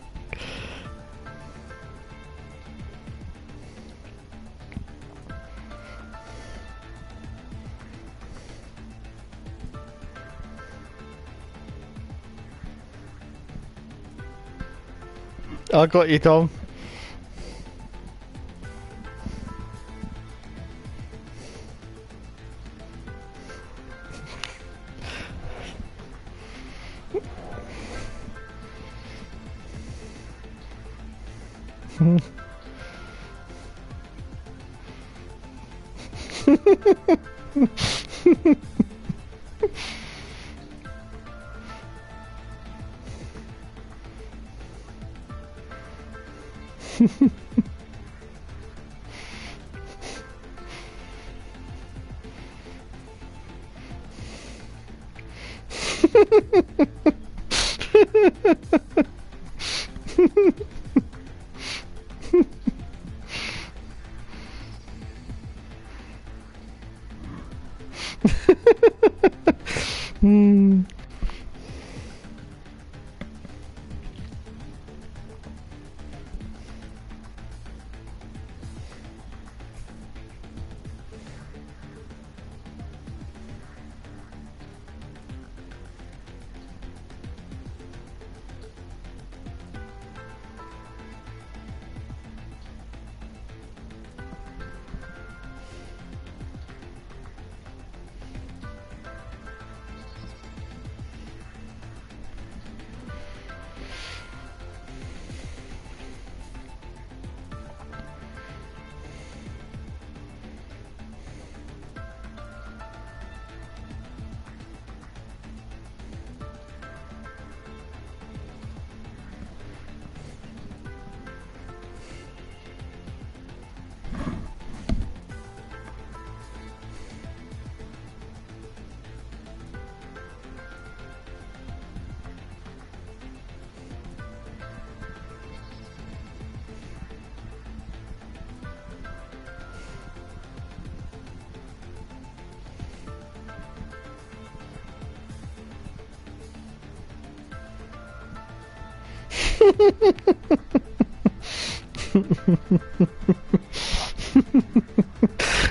I got you, Dom. Hmm.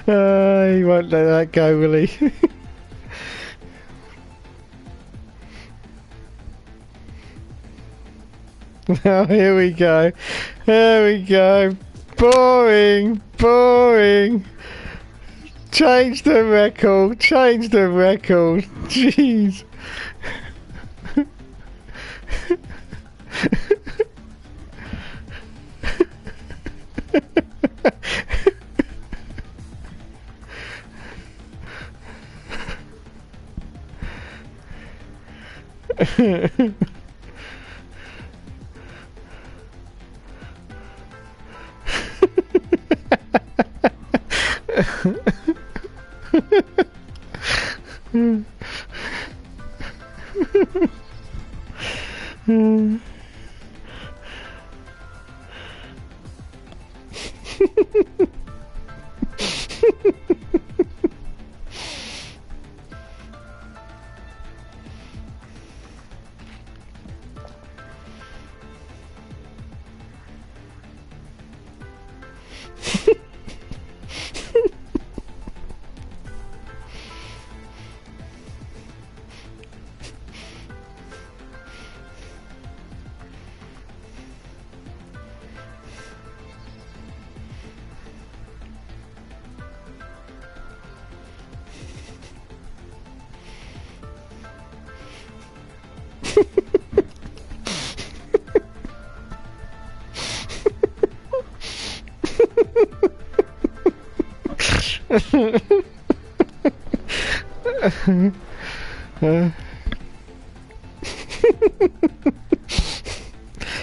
He won't let that go, will he? Oh, here we go. Here we go. Boring. Boring. Change the record. Change the record. Jeez.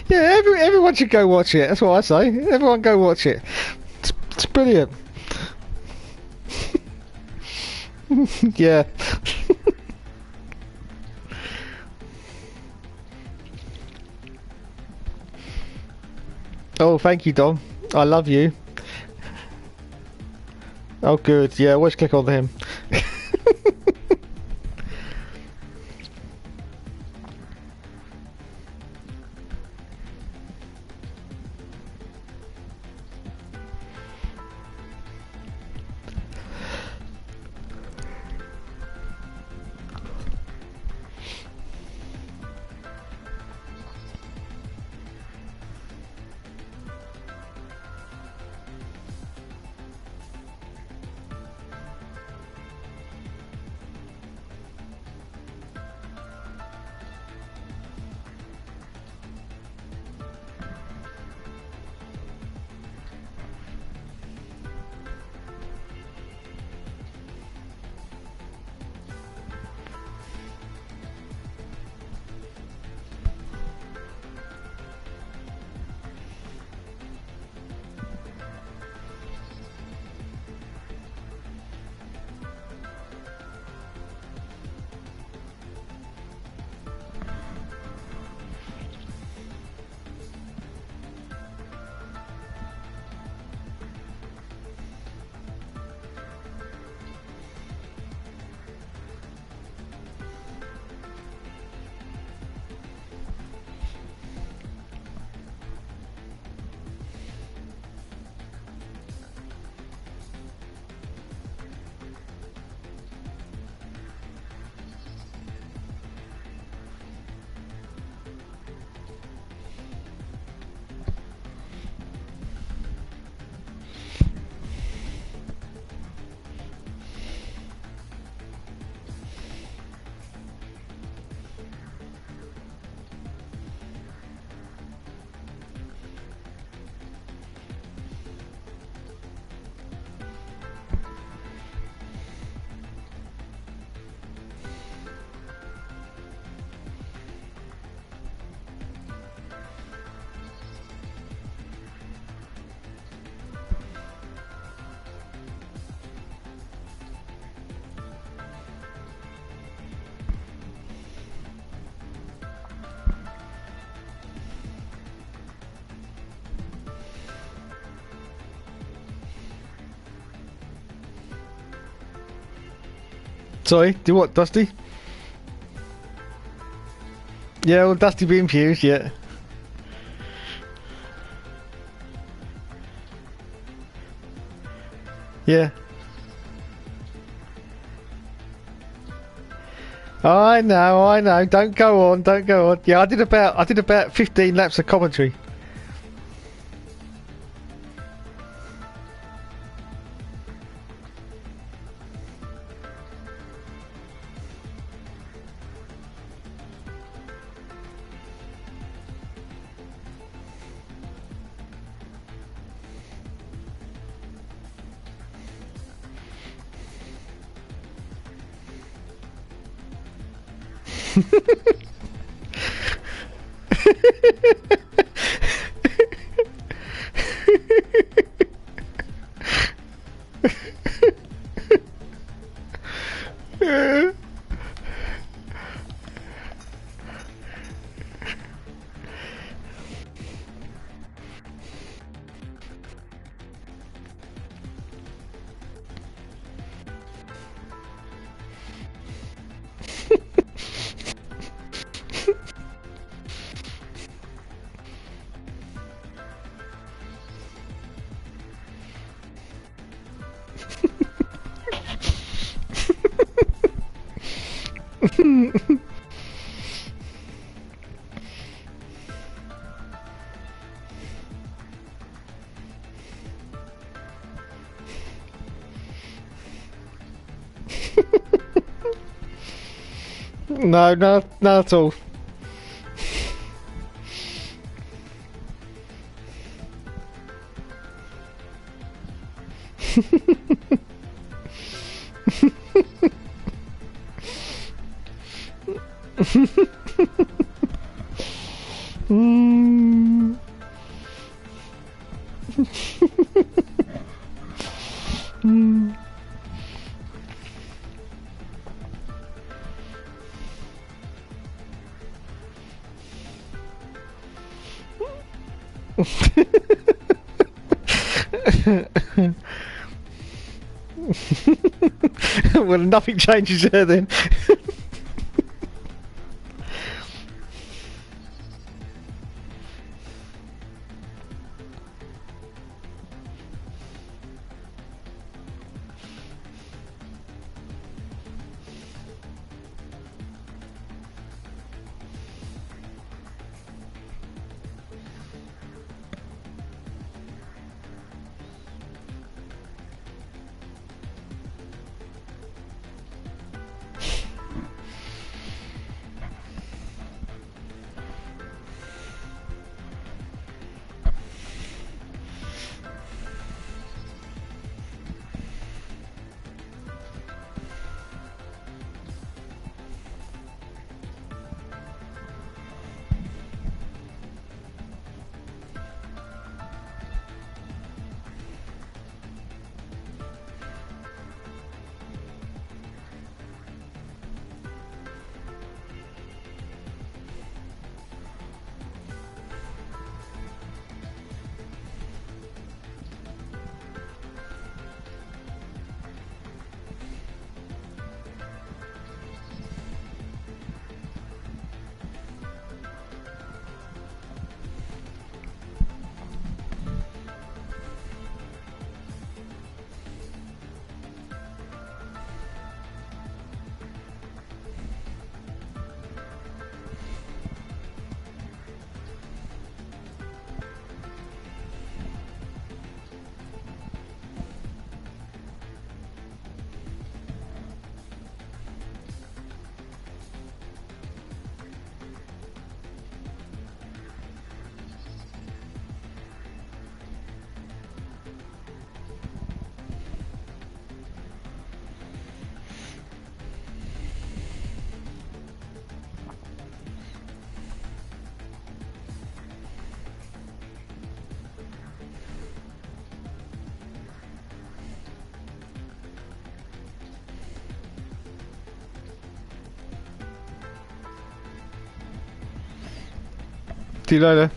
Yeah, everyone should go watch it. That's what I say. Everyone go watch it. It's brilliant. Yeah. Oh, thank you, Dom. I love you. Oh, good. Yeah, always click on him. Sorry, do what, Dusty? Yeah, well, Dusty being fused, yeah. Yeah. I know. Don't go on, don't go on. Yeah, I did about 15 laps of commentary. No, not at all. Mm. Mm. Well, nothing changes there then. See you later.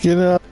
You know.